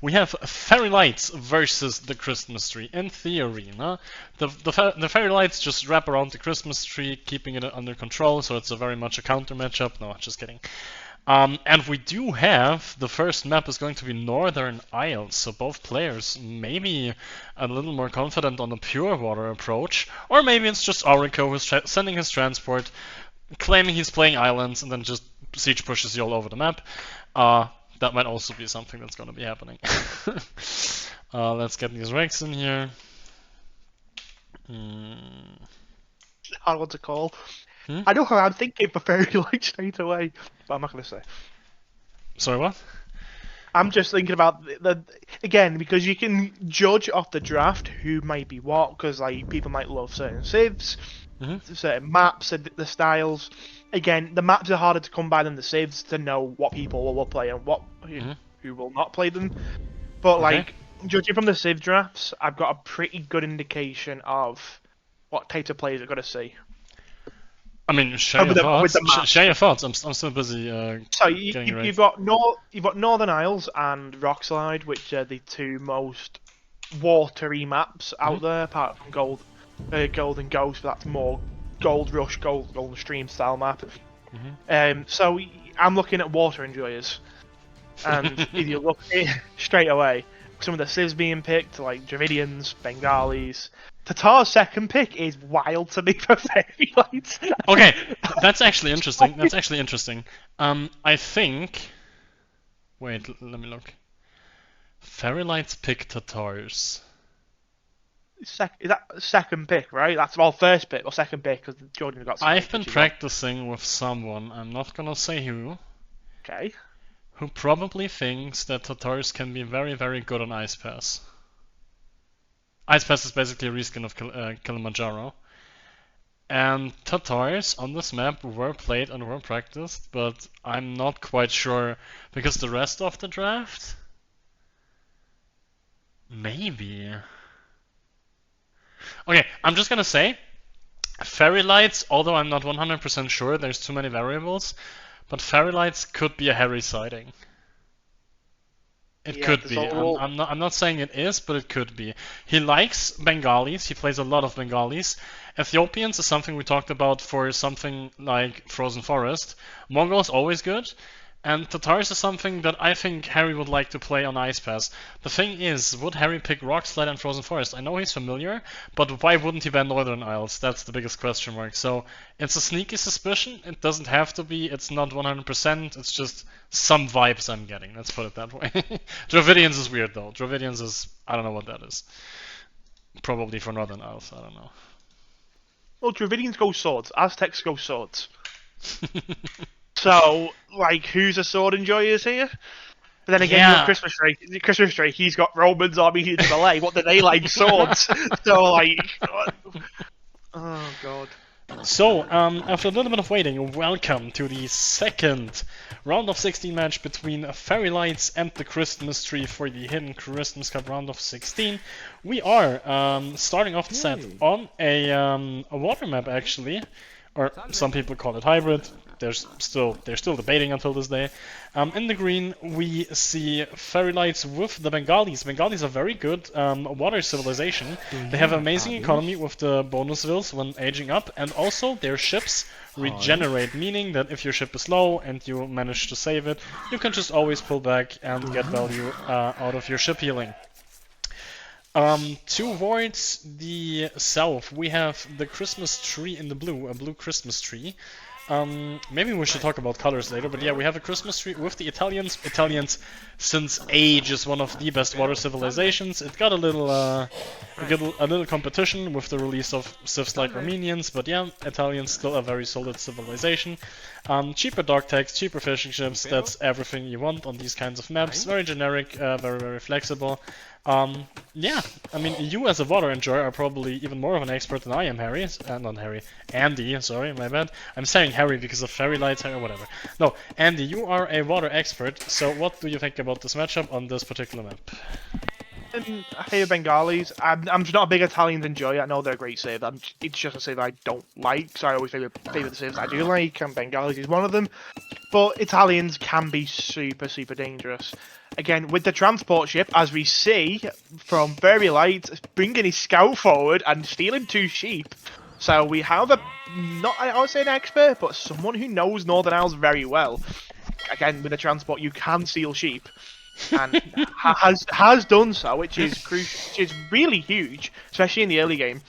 we have Fairy Lights versus the Christmas Tree. In theory, no? The Fairy Lights just wrap around the Christmas tree, keeping it under control, so it's a very much a counter matchup. No, just kidding. And we do have, the first map is going to be Northern Isles, so both players maybe a little more confident on the pure water approach, or maybe it's just Aurico who's sending his transport, claiming he's playing islands, and then just siege pushes you all over the map. That might also be something that's going to be happening. Let's get these wrecks in here. I want to call. I know how I'm thinking for Fairy Light straight away, but I'm not going to say. Sorry, what? I'm just thinking about again, because you can judge off the draft who might be what, because like people might love certain civs, certain maps, and the styles. Again, the maps are harder to come by than the civs to know what people will play and what who will not play them. But like judging from the civ drafts, I've got a pretty good indication of what type of players are going to see. I mean, share your thoughts. Share your thoughts. I'm still busy. So you've got Northern Isles and Rockslide, which are the two most watery maps out there, apart from Gold and Ghost. But that's more Gold Rush, Golden Stream style map. So I'm looking at water enjoyers, and if you look straight away, some of the civs being picked, like Dravidians, Bengalis. Tatar's second pick is wild to me for Fairy Lights. Okay, that's actually interesting. I think. Wait, let me look. Fairy Lights pick Tatars. Is that second pick, right? That's first pick or second pick because Jordan got. I've been practicing with someone. I'm not gonna say who. Okay. Who probably thinks that Tatars can be very, very good on Ice Pass. Ice Pass is basically a reskin of Kilimanjaro. And Tatars on this map were played and were practiced, but I'm not quite sure because the rest of the draft? Maybe. Okay, I'm just gonna say Fairy Lights, although I'm not 100% sure, there's too many variables, but Fairy Lights could be a Harry sighting. It could be. I'm not saying it is, but it could be. He likes Bengalis. He plays a lot of Bengalis. Ethiopians is something we talked about for something like Frozen Forest. Mongols always good. And Tatars is something that I think Harry would like to play on Ice Pass. The thing is, would Harry pick Rockslide and Frozen Forest? I know he's familiar, but why wouldn't he ban Northern Isles? That's the biggest question mark. So it's a sneaky suspicion. It doesn't have to be. It's not 100%. It's just some vibes I'm getting. Let's put it that way. Dravidians is weird though. Dravidians is, I don't know what that is. Probably for Northern Isles. I don't know. Well, Dravidians go swords. Aztecs go swords. So, like, who's a sword enjoyers here? But then again, you have Christmas Tree, he's got Romans army here to Malay. What do they like? Swords. So, like, oh god. So, after a little bit of waiting, welcome to the second round of 16 match between Fairy Lights and the Christmas Tree for the Hidden Christmas Cup round of 16. We are starting off the set on a water map, actually, or some people call it hybrid. They're still debating until this day. In the green, we see Fairy Lights with the Bengalis. Bengalis are very good water civilization. They have amazing economy with the bonus vills when aging up, and also their ships regenerate, meaning that if your ship is low and you manage to save it, you can just always pull back and get value out of your ship healing. Towards the south, we have the Christmas tree in the blue, a blue Christmas tree. Maybe we should talk about colors later, but yeah, we have a Christmas tree with the Italians. Italians, since age, is one of the best water civilizations. It got a little competition with the release of civs like Armenians, but yeah, Italians still a very solid civilization. Cheaper dog tags, cheaper fishing ships, that's everything you want on these kinds of maps. Very generic, very, very flexible. Yeah, I mean, you as a water enjoyer are probably even more of an expert than I am, Harry. Not Harry. Andy, sorry, my bad. I'm saying Harry because of Fairy Lights or whatever. No, Andy, you are a water expert, so what do you think about this matchup on this particular map? I hate Bengalis. I'm just not a big Italians enjoyer. I know they're a great save. It's just a save I don't like, so I always favour the saves I do like, and Bengalis is one of them. But Italians can be super, super dangerous. Again, with the transport ship, as we see from Very Light, bringing his scout forward and stealing 2 sheep. So we have I would say an expert, but someone who knows Northern Isles very well. Again, with the transport, you can steal sheep. And has done so, which is crucial, which is really huge, especially in the early game.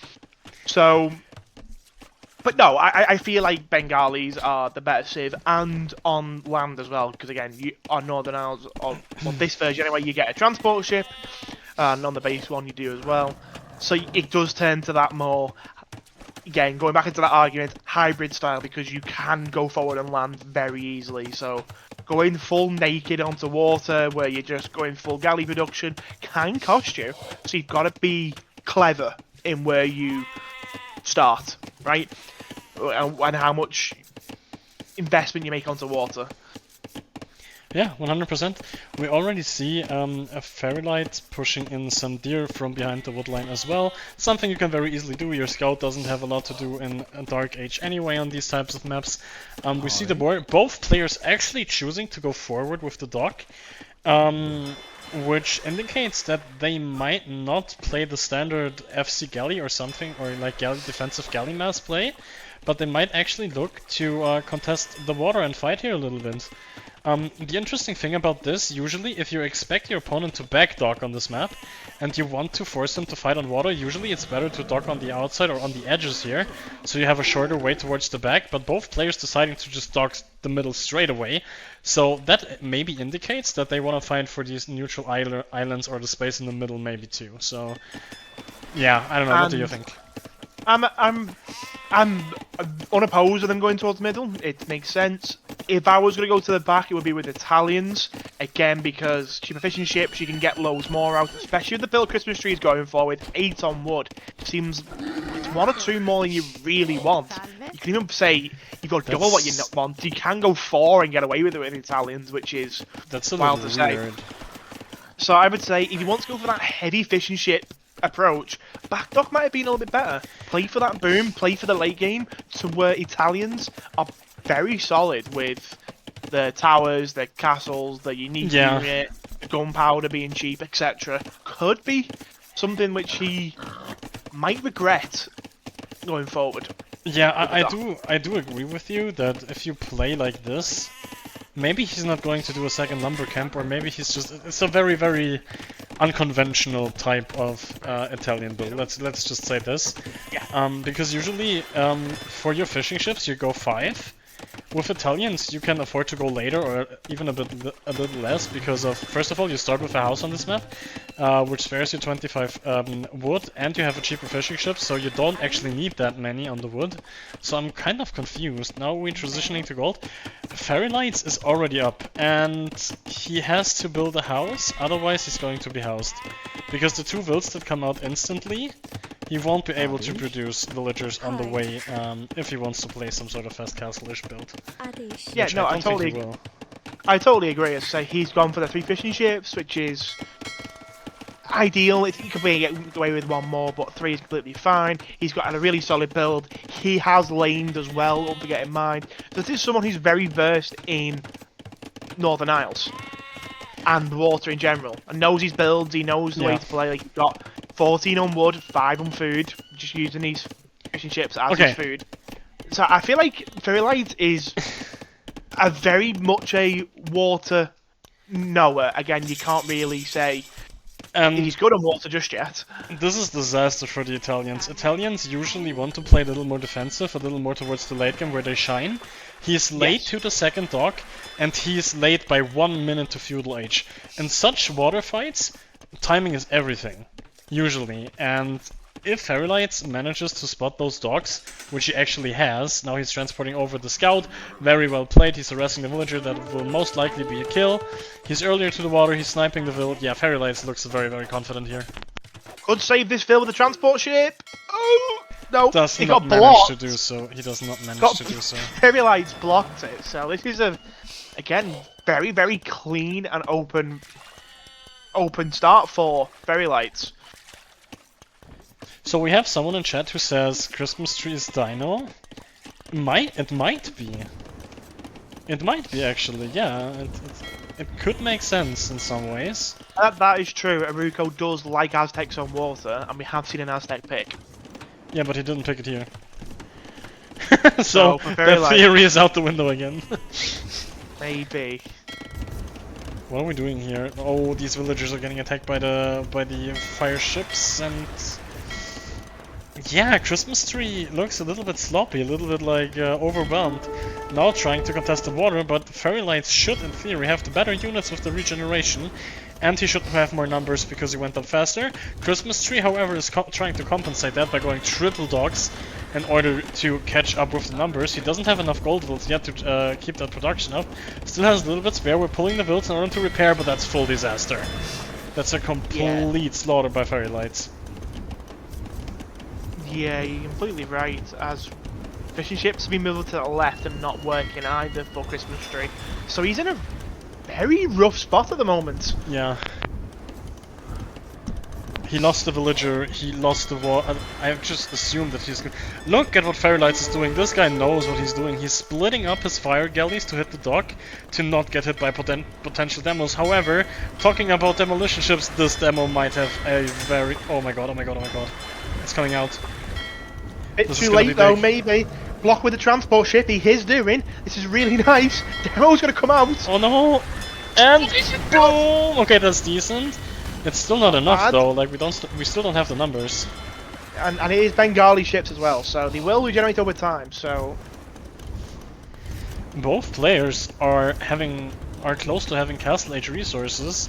So, but no, I feel like Bengalis are the better save, and on land as well, because again, on Northern Isles, on this version anyway, you get a transport ship, and on the base one you do as well. So it does turn to that more, again, going back into that argument, hybrid style, because you can go forward and land very easily. So going full naked onto water, where you're just going full galley production, can cost you. So you've got to be clever in where you start, right? And how much investment you make onto water. Yeah, 100%. We already see a Fairy Light pushing in some deer from behind the woodline as well. Something you can very easily do. Your scout doesn't have a lot to do in a Dark Age anyway on these types of maps. We see the board. Both players actually choosing to go forward with the dock, which indicates that they might not play the standard FC galley or something, or like defensive galley mass play, but they might actually look to contest the water and fight here a little bit. The interesting thing about this, usually if you expect your opponent to back dock on this map and you want to force them to fight on water, usually it's better to dock on the outside or on the edges here, so you have a shorter way towards the back, but both players deciding to just dock the middle straight away. So that maybe indicates that they want to fight for these neutral islands or the space in the middle maybe too. So yeah, I don't know, what do you think? I'm unopposed with them going towards the middle. It makes sense. If I was going to go to the back, it would be with Italians. Again, because cheaper fishing ships, you can get loads more out, especially if the build Christmas tree is going forward. 8 on wood seems it's 1 or 2 more than you really want. You can even say you've got double what you not want. You can go 4 and get away with it with Italians, which is wild to say. So I would say if you want to go for that heavy fishing ship approach, backdock might have been a little bit better. Play for that boom, play for the late game, to where Italians are very solid with the towers, the castles, the unique unit, the gunpowder being cheap, etc. Could be something which he might regret going forward. Yeah, I do agree with you that if you play like this, maybe he's not going to do a second lumber camp, or maybe he's just, it's a very, very unconventional type of Italian build. Let's just say this. Yeah. Because usually for your fishing ships you go 5. With Italians you can afford to go later, or even a bit less, because of, first of all, you start with a house on this map, which spares you 25 wood, and you have a cheaper fishing ship, so you don't actually need that many on the wood. So I'm kind of confused. Now we're transitioning to gold. Fairy Lights is already up, and he has to build a house, otherwise he's going to be housed. Because the 2 wilds that come out instantly, he won't be able to produce villagers on the way if he wants to play some sort of fast castle-ish build. Yeah, no, I totally agree. As I say, he's gone for the 3 fishing ships, which is ideal. He could maybe get away with 1 more, but 3 is completely fine. He's got a really solid build. He has laned as well, don't forget in mind. This is someone who's very versed in Northern Isles and water in general, and knows his builds. He knows the way to play. Like, he's got 14 on wood, 5 on food, just using these fishing ships as his food. So I feel like Fairy Light is a very much a water knower. Again, you can't really say he's good on water just yet. This is disaster for the Italians. Italians usually want to play a little more defensive, a little more towards the late game where they shine. He's late to the second dock, and he's late by 1 minute to feudal age. In such water fights, timing is everything. Usually, and if Fairy Light manages to spot those docks, which he actually has, now he's transporting over the scout, very well played, he's harassing the villager, that will most likely be a kill. He's earlier to the water, he's sniping the village. Yeah, Fairy Light looks very, very confident here. Could save this field with a transport ship. Oh, no, he got manage to do so. He does not manage to do so. Fairy Light's blocked it, so this is again, very, very clean and open open start for Fairy Lights. So we have someone in chat who says Christmas tree is dino. It might be. It might be actually, yeah. It could make sense in some ways. That is true. Aruko does like Aztecs on water, and we have seen an Aztec pick. Yeah, but he didn't pick it here. So Fairy that theory is out the window again. Maybe. What are we doing here? Oh, these villagers are getting attacked by the fire ships, and yeah, Christmas tree looks a little bit sloppy, a little bit like overwhelmed. Now trying to contest the water, but Fairy Lights should, in theory, have the better units with the regeneration, and he should have more numbers because he went up faster. Christmas tree, however, is trying to compensate that by going triple dogs in order to catch up with the numbers. He doesn't have enough gold vills yet to keep that production up. Still has a little bit spare. We're pulling the vills in order to repair, but that's full disaster. That's a complete slaughter by Fairy Lights. Yeah, you're completely right. As fishing ships have been moving to the left and not working either for Christmas tree, so he's in a very rough spot at the moment. Yeah. He lost the villager, he lost the war. I just assumed that he's good. Look at what Fairy Lights is doing. This guy knows what he's doing. He's splitting up his fire galleys to hit the dock to not get hit by potential demos. However, talking about demolition ships, this demo might have a very... Oh my god, oh my god, oh my god. It's coming out. Bit too late though, maybe. Block with the transport ship, he is doing. This is really nice. Demo's gonna come out. Oh no! And boom! Okay, that's decent. It's still not enough though. Like we still don't have the numbers. And it is Bengali ships as well, so they will regenerate over time. So both players are close to having Castle Age resources,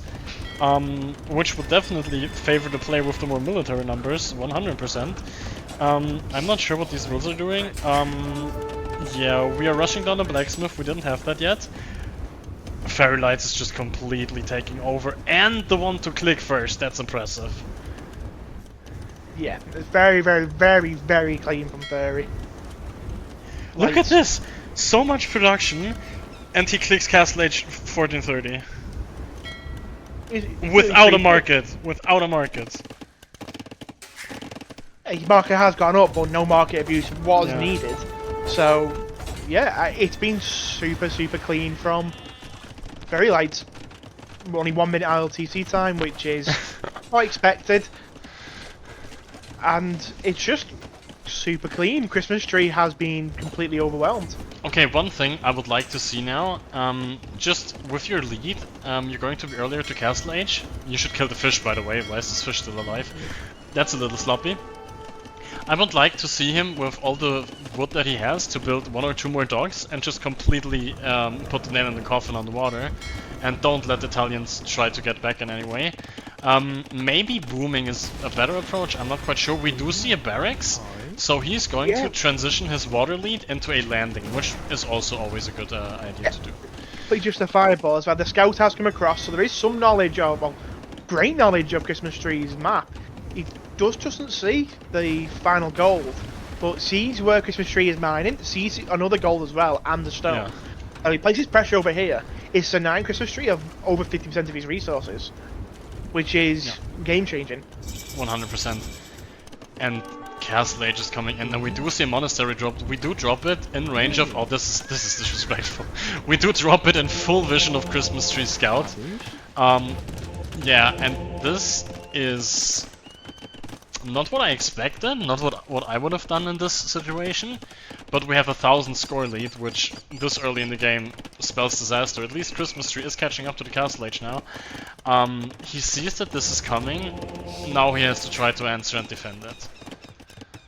which would definitely favor the player with the more military numbers, 100%. I'm not sure what these rules are doing. Yeah, we are rushing down the blacksmith. We didn't have that yet. Fairy Lights is just completely taking over, and the one to click first. That's impressive. Yeah, it's very, very, very, very clean from Fairy. Look at this! So much production, and he clicks Castle Age 1430. Without a market. Without a market. His market has gone up, but no market abuse was needed. So, yeah, it's been super, super clean from Fairy Lights. Only 1 minute ILTC time, which is not expected. And it's just super clean. Christmas tree has been completely overwhelmed. Okay, one thing I would like to see now, just with your lead, you're going to be earlier to Castle Age. You should kill the fish, by the way. Why is this fish still alive? That's a little sloppy. I would like to see him with all the wood that he has to build 1 or 2 more docks and just completely put the nail in the coffin on the water, and don't let the Italians try to get back in any way. Maybe booming is a better approach, I'm not quite sure. We do see a barracks, so he's going to transition his water lead into a landing, which is also always a good idea to do. But just a fireball as well. The scout has come across, so there is some knowledge of, well, great knowledge of Christmas tree's map. He doesn't see the final gold, but sees where Christmas tree is mining, sees another gold as well, and the stone. Yeah. And he places pressure over here. It's denying Christmas tree of over 50% of his resources, which is game changing. 100%. And Castle Age is coming in, and we do see a monastery dropped. We do drop it in range of... Oh, this is disrespectful. We do drop it in full vision of Christmas Tree Scout. Yeah, and this is not what I expected, not what I would have done in this situation, but we have a 1000 score lead, which this early in the game spells disaster. At least Christmas Tree is catching up to the Castle Age now. He sees that this is coming, now he has to try to answer and defend it.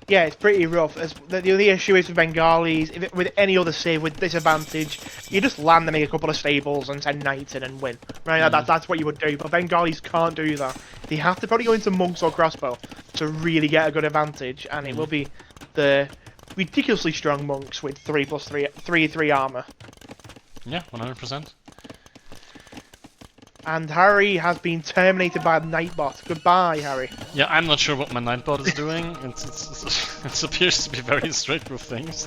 Yeah, it's pretty rough. The only issue is with Bengalis, with any other save with disadvantage, you just land and make a couple of stables and send knights in and win. Right, that's what you would do, but Bengalis can't do that. They have to probably go into monks or crossbow to really get a good advantage, and it will be the ridiculously strong monks with 3+3 armor. Yeah, 100%. And Harry has been terminated by the Nightbot. Goodbye, Harry. Yeah, I'm not sure what my Nightbot is doing. It appears to be very strict with things.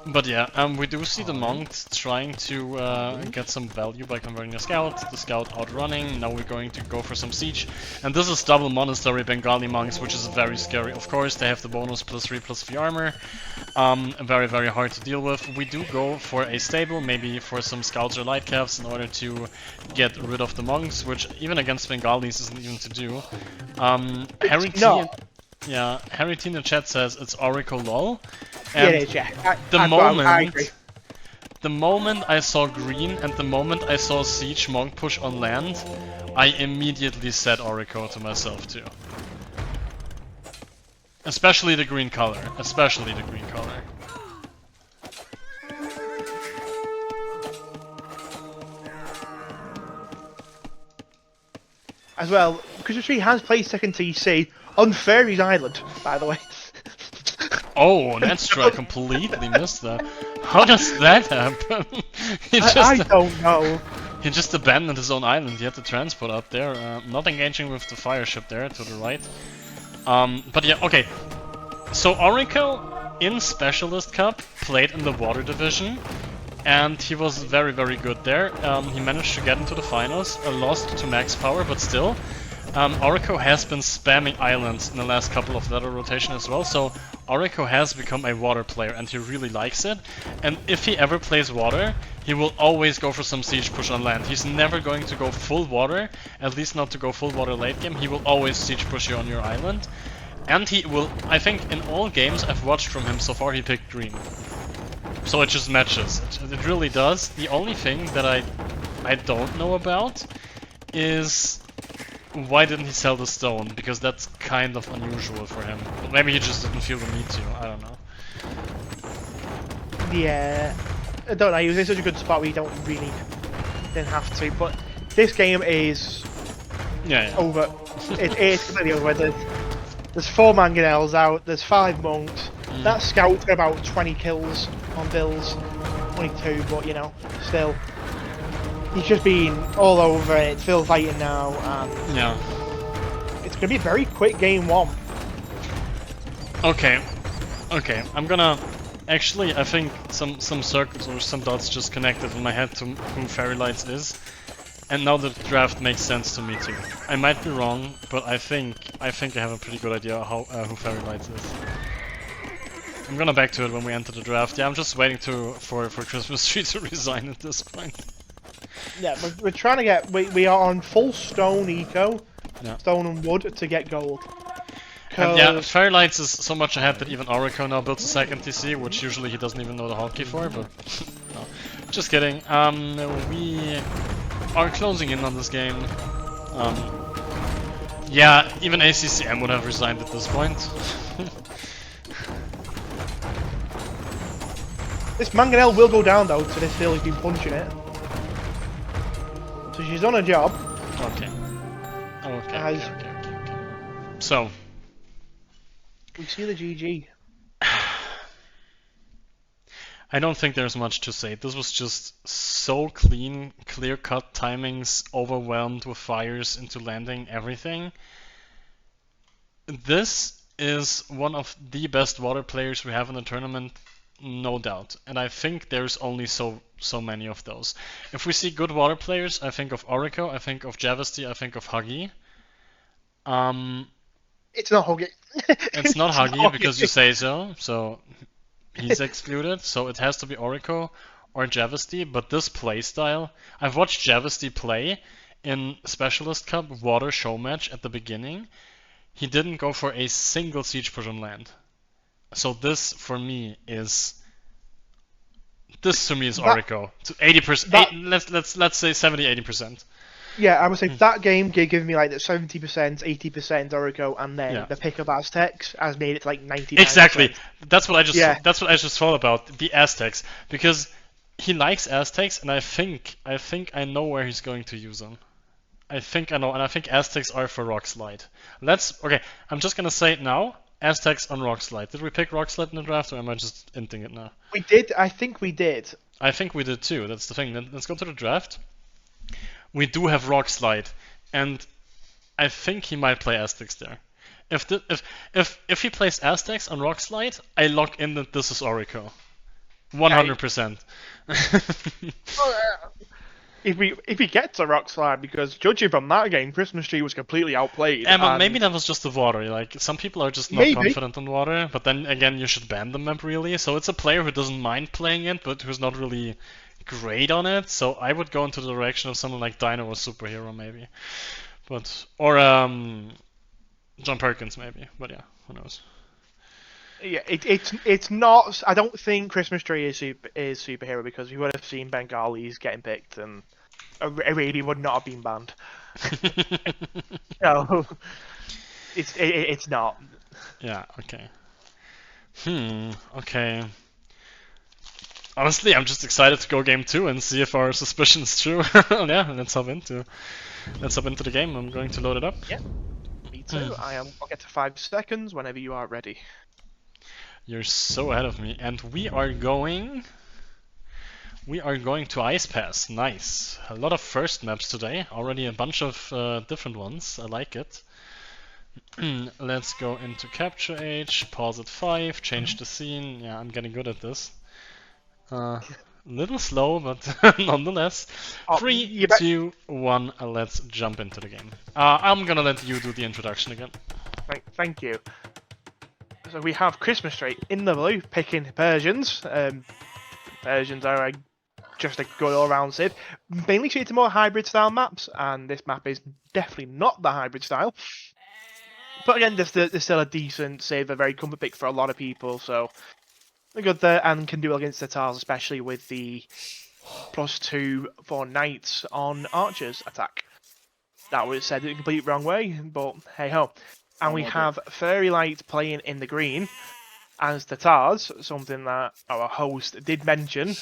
But yeah, we do see the monk trying to get some value by converting the scout outrunning. Now we're going to go for some siege. And this is double monastery Bengali monks, which is very scary. Of course, they have the bonus +3/+3 armor. Very, very hard to deal with. We do go for a stable, maybe for some scouts or light calves in order to get rid of the monks, which even against Bengalis isn't even to do. Harry T, yeah, Harry T in the chat says it's Oracle lol. And it is, yeah. the moment I saw green and the moment I saw siege monk push on land, I immediately said Oracle to myself too. Especially the green color. Especially the green color. As well, because she has played second TC on Fairy's Island, by the way. Oh, that's true. I completely missed that. How does that happen? I don't know. He just abandoned his own island. He had the transport up there. Not engaging with the fire ship there to the right. But yeah, okay. So Oracle in Specialist Cup played in the Water Division, and he was very, very good there. He managed to get into the finals, lost to max power, but still. Oracle has been spamming islands in the last couple of ladder rotation as well, so Oracle has become a water player and he really likes it. And if he ever plays water, he will always go for some siege push on land. He's never going to go full water, at least not to go full water late game. He will always siege push you on your island. And he will, I think in all games I've watched from him so far, he picked green. So it just matches. It really does. The only thing that I don't know about is why didn't he sell the stone? Because that's kind of unusual for him. Maybe he just didn't feel the need to, I don't know. Yeah, I don't know, he was in such a good spot where you don't really didn't have to, but this game is over. It's completely over. There's 4 mangonels out, there's 5 monks. That scout's got about 20 kills on Bills, 22, but you know, still. He's just been all over it, it's still fighting now, and yeah. It's going to be a very quick game 1. Okay, I'm gonna... Actually, I think some circles or some dots just connected in my head to who Fairy Lights is. And now the draft makes sense to me too. I might be wrong, but I think I have a pretty good idea how who Fairy Lights is. I'm gonna back to it when we enter the draft. Yeah, I'm just waiting for Christmas Tree to resign at this point. Yeah, we're trying to get... We are on full stone eco, stone and wood, to get gold. And yeah, Fairy Lights is so much ahead that even Oracle now builds a second TC, which usually he doesn't even know the hotkey for, but... no. Just kidding. We are closing in on this game. Yeah, even ACCM would have resigned at this point. This mangonel will go down though, to this hill, he's been punching it. So she's on a job. Okay. Okay. So. We see the GG. I don't think there's much to say. This was just so clean, clear-cut timings, overwhelmed with fires into landing everything. This is one of the best water players we have in the tournament, no doubt. And I think there's only so many of those. If we see good water players, I think of Oracle, I think of Javasti, I think of Huggy. It's not Huggy. It's not Huggy because you say so, so he's excluded. So it has to be Oracle or Javasti. But this playstyle, I've watched Javasti play in Specialist Cup Water Show match at the beginning. He didn't go for a single siege push on land. So this for me is... This to me is Oracle. To 80%. Let's say 70-80%. Yeah, I would say that game gave me like the 70%, 80% Oracle, and then the pickup Aztecs has made it to like 99%. Exactly. That's what I just thought about the Aztecs, because he likes Aztecs, and I think I know where he's going to use them. I think I know, and I think Aztecs are for Rock Slide. Okay. I'm just gonna say it now. Aztecs on Rock Slide. Did we pick Rock Slide in the draft, or am I just inting it now? We did. I think we did. I think we did too. That's the thing. Let's go to the draft. we do have Rock Slide, and I think he might play Aztecs there. If he plays Aztecs on Rock Slide, I lock in that this is Orico. 100%. If he gets a Rock Slide, because judging from that game, Christmas Tree was completely outplayed. Yeah, but maybe that was just the water. Like, some people are just not confident on water, but then again, you should ban the map really. So it's a player who doesn't mind playing it, but who's not really great on it. So I would go into the direction of someone like Dino or Superhero maybe, or John Perkins maybe. But yeah, who knows? Yeah, it's not. I don't think Christmas Tree is Superhero, because we would have seen Bengalis getting picked and Arabian would not have been banned. No, it's not. Yeah. Okay. Okay. Honestly, I'm just excited to go game 2 and see if our suspicion is true. Yeah, let's hop into the game. I'm going to load it up. Yeah. Me too. I'll get to 5 seconds whenever you are ready. You're so ahead of me, and we are going to Ice Pass. Nice. A lot of first maps today. Already a bunch of different ones. I like it. Let's go into Capture Age. Pause at 5. Change the scene. Yeah, I'm getting good at this. Little slow, but nonetheless. 3, 2, 1. Let's jump into the game. I'm gonna let you do the introduction again. Thank you. So we have Christmas Tree in the blue, picking Persians. Persians are just a good all-round Civ. Mainly suited to more hybrid-style maps, and this map is definitely not the hybrid style. But again, there's still a decent Civ, a very comfort pick for a lot of people, so they're good there, and can do well against the Tatars, especially with the +2 for Knights on Archers attack. That was said the complete wrong way, but hey-ho. And we have Fairy Light playing in the green as Tatars, something that our host did mention,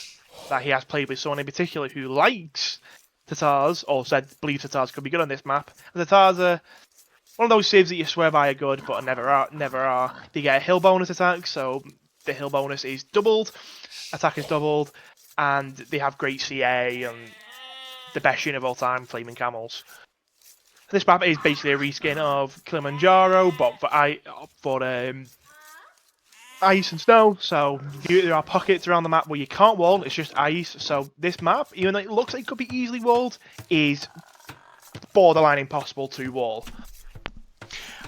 that he has played with someone in particular who likes Tatars, or believes Tatars could be good on this map. And Tatars are one of those civs that you swear by are good, but never are. They get a hill bonus attack, so the hill bonus is doubled, attack is doubled, and they have great CA and the best unit of all time, Flaming Camels. This map is basically a reskin of Kilimanjaro, but for ice and snow. So there are pockets around the map where you can't wall, it's just ice. So this map, even though it looks like it could be easily walled, is borderline impossible to wall.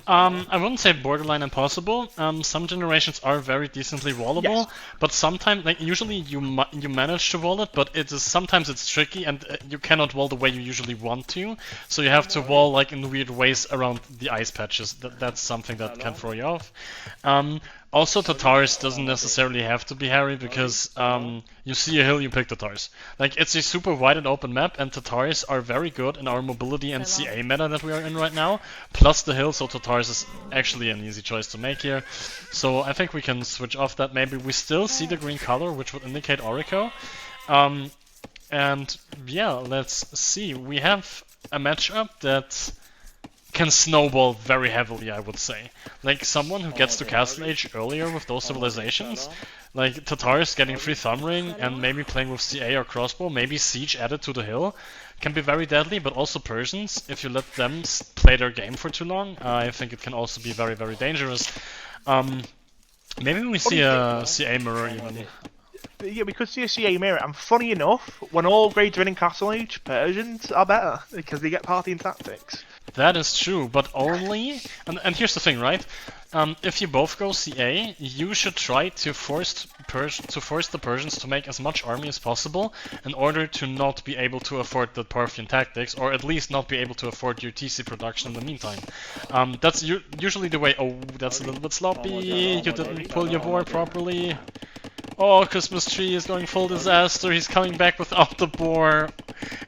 I wouldn't say borderline impossible. Some generations are very decently wallable, yes. But sometimes, like usually, you manage to wall it, but sometimes it's tricky and you cannot wall the way you usually want to. So you have to wall like in weird ways around the ice patches. That's something that can throw you off. Also, Tatars doesn't necessarily have to be hairy because you see a hill, you pick Tatars. Like, it's a super wide and open map, and Tatars are very good in our mobility and CA meta that we are in right now. Plus the hill, so Tatars is actually an easy choice to make here. So I think we can switch off that maybe. We still see the green color, which would indicate Orico. And yeah, let's see. We have a matchup that can snowball very heavily, I would say. Like, someone who gets to Castle Age earlier with those civilizations, like Tatars getting free Thumb Ring and maybe playing with CA or Crossbow, maybe Siege added to the hill, can be very deadly, but also Persians, if you let them play their game for too long, I think it can also be very, very dangerous. Maybe we see a CA mirror even. Yeah, we could see a CA mirror, and funny enough, when all grades are in Castle Age, Persians are better, because they get party and tactics. That is true, but only... And here's the thing, right? If you both go CA, you should try to force the Persians to make as much army as possible in order to not be able to afford the Parthian tactics, or at least not be able to afford your TC production in the meantime. That's usually the way... Oh, that's a little bit sloppy. You didn't pull your war properly. Oh, Christmas Tree is going full disaster. He's coming back without the boar.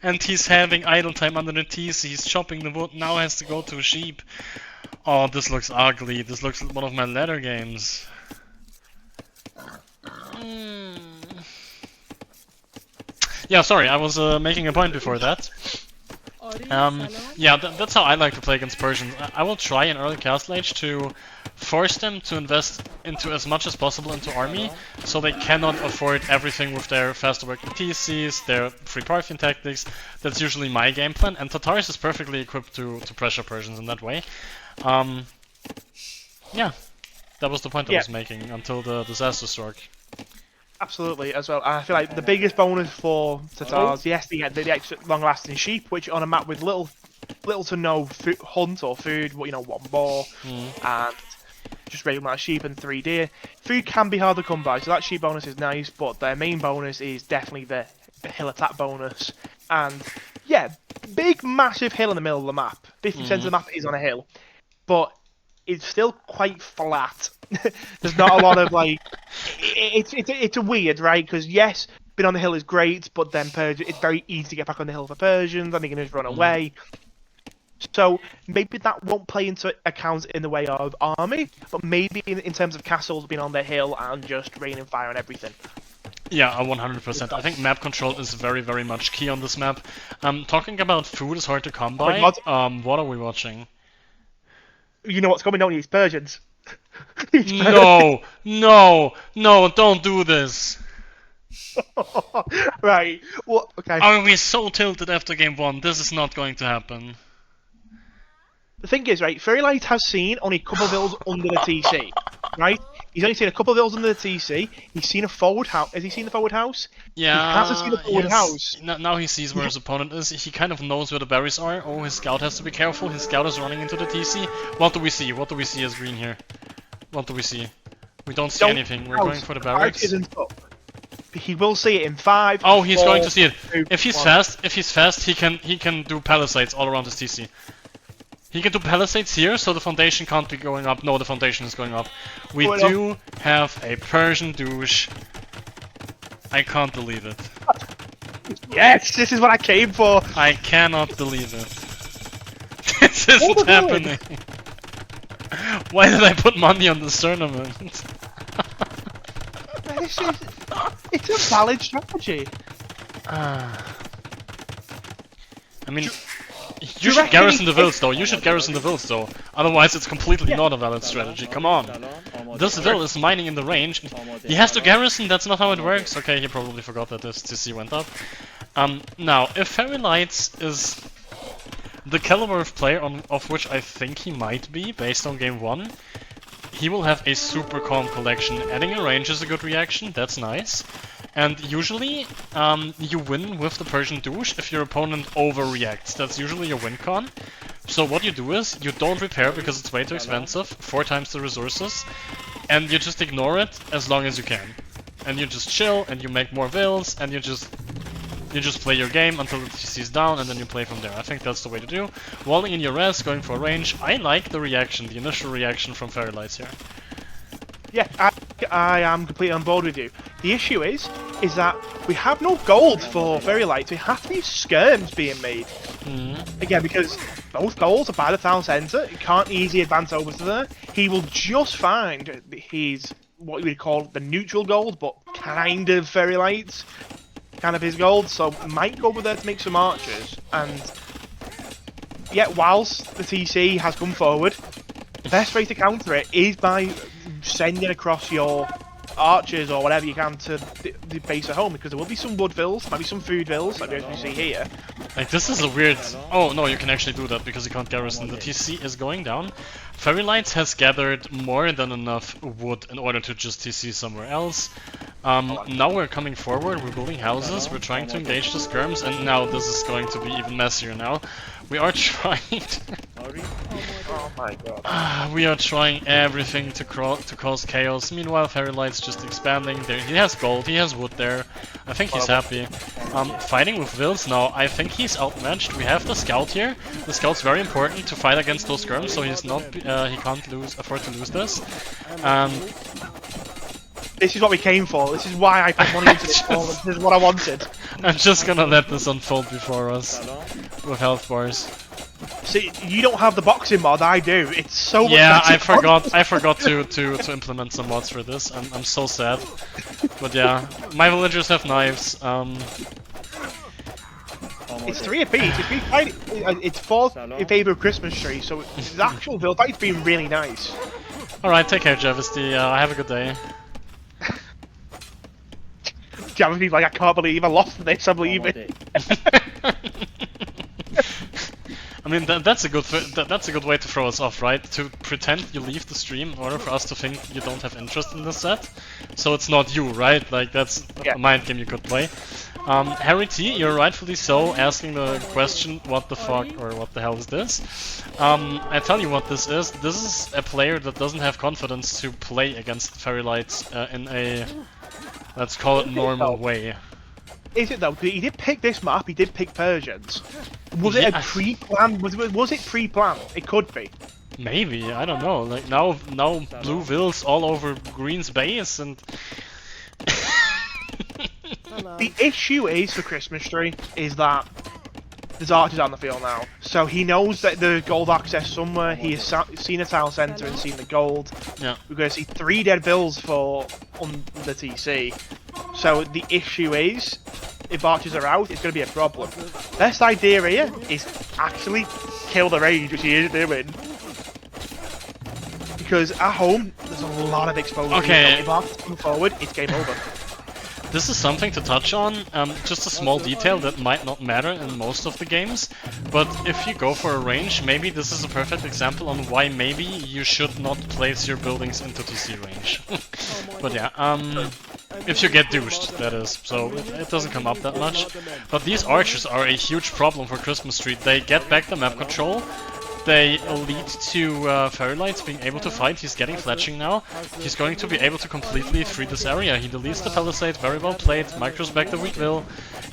And he's having idle time under the TC. He's chopping the wood. Now has to go to a sheep. Oh, this looks ugly. This looks like one of my ladder games. Yeah, sorry. I was making a point before that. Yeah, that's how I like to play against Persians. I will try in early Castle Age to force them to invest into as much as possible into army, so they cannot afford everything with their faster working TCs, their free Parthian tactics. That's usually my game plan, and Tataris is perfectly equipped to pressure Persians in that way. Yeah, that was the point I was making until the disaster struck. Absolutely, as well. I feel like the biggest bonus for Tatars, yes, they get the extra long-lasting sheep, which on a map with little to no hunt or food, you know, one boar, and just regular amount of sheep and 3 deer. Food can be hard to come by, so that sheep bonus is nice, but their main bonus is definitely the hill attack bonus. And yeah, big, massive hill in the middle of the map. 50% of the map is on a hill, but it's still quite flat. There's not a lot of like. It's a weird, right? Because yes, being on the hill is great, but then it's very easy to get back on the hill for Persians, and they can just run away. So maybe that won't play into account in the way of army, but maybe in terms of castles being on the hill and just raining fire on everything. Yeah, 100%. I think map control is very, very much key on this map. Talking about food is hard to come by. What are we watching? You know what's coming, don't you? It's Persians. No, don't do this. Right. Well, okay. Are we so tilted after game 1? This is not going to happen. The thing is, right, Fairylight has seen only a couple of villas under the TC, right? He's only seen a couple of villas under the TC. He's seen a forward house. Has he seen the forward house? Yeah. He hasn't seen the forward house. Now he sees where his opponent is. He kind of knows where the berries are. Oh, his scout has to be careful. His scout is running into the TC. What do we see? What do we see as green here? What do we see? We don't see anything. We're going for the barracks. He will see it in 5. Oh, he's going to see it. If he's fast, he can do palisades all around his TC. He can do palisades here, so the foundation can't be going up. No, the foundation is going up. We do have a Persian douche. I can't believe it. Yes, this is what I came for. I cannot believe it. This isn't happening. Why did I put money on this tournament? It's a valid strategy. I mean, you should garrison the villas though. You should garrison the villas though. Otherwise, it's completely not a valid strategy. Come on. This vill is mining in the range. He has to garrison. That's not how it works. Okay, he probably forgot that this TC went up. Now, if Fairy Lights is the caliber of player of which I think he might be, based on game 1, he will have a super calm collection. Adding a range is a good reaction, that's nice. And usually, you win with the Persian douche if your opponent overreacts. That's usually your win con. So what you do is, you don't repair because it's way too expensive, 4 times the resources, and you just ignore it as long as you can. And you just chill, and you make more vills, and you just play your game until the TC is down, and then you play from there. I think that's the way to do. Walling in your res, going for a range. I like the reaction, the initial reaction from Fairy Lights here. Yeah, I am completely on board with you. The issue is that we have no gold for Fairy Lights. We have these skirms being made. Again, because both goals are by the town centre. He can't easily advance over to there. He will just find his, what you would call the neutral gold, but kind of Fairy Lights. Kind of his gold, so might go over there to make some archers. And yeah, whilst the TC has come forward, the best way to counter it is by sending across your archers or whatever you can to the base at home, because there will be some wood vills, maybe some food vills, like we see here. Like, this is a weird... Oh, no, you can actually do that because you can't garrison. The TC is going down. Fairy Lights has gathered more than enough wood in order to just TC somewhere else. Now we're coming forward, we're building houses, we're trying to engage the skirms, and now this is going to be even messier now. We are trying Oh my god. we are trying everything to cause chaos. Meanwhile, Fairy Light's just expanding. There, he has gold, he has wood there. I think he's happy. Fighting with Vills now, I think he's outmatched. We have the scout here. The scout's very important to fight against those skirms, so he's not he can't afford to lose this. This is what we came for. This is why I put money into this tournament. This is what I wanted. I'm just gonna let this unfold before us with health bars. See, you don't have the boxing mod. I do. It's so much better. I forgot to implement some mods for this. I'm so sad. But yeah, my villagers have knives. It's 3 apiece. It's 4 in favour of Christmas tree, so the actual build fight's been really nice. Alright, take care, Javesty. Have a good day. Javesty's like, I can't believe I lost this, I believe it. I mean, that's a good way to throw us off, right? To pretend you leave the stream in order for us to think you don't have interest in this set. So it's not you, right? Like, that's a mind game you could play. Harry T, you're rightfully so asking the question, what the fuck or what the hell is this? I tell you what this is. This is a player that doesn't have confidence to play against Fairy Lights in a, let's call it, normal way. Is it though? He did pick this map, he did pick Persians. Was it a pre-planned? Was it pre-planned? It could be. Maybe, I don't know. Like now blue vills all over green's base and... The issue is for Christmas Tree is that there's archers on the field now, so he knows that the gold access somewhere. He has seen a town centre and seen the gold. Yeah. We're going to see 3 dead vills for on the TC. So the issue is, if archers are out, it's going to be a problem. Best idea here is actually kill the rage, which he is doing. Because at home, there's a lot of exposure. Okay. If archers come forward, it's game over. This is something to touch on, just a small detail that might not matter in most of the games, but if you go for a range, maybe this is a perfect example on why maybe you should not place your buildings into TC range. But yeah, if you get douched, that is, so it doesn't come up that much. But these archers are a huge problem for Christmas Street. They get back the map control. They lead to Fairy Lights being able to fight. He's getting fletching now. He's going to be able to completely free this area. He deletes the palisade, very well played. Micros back the weak will.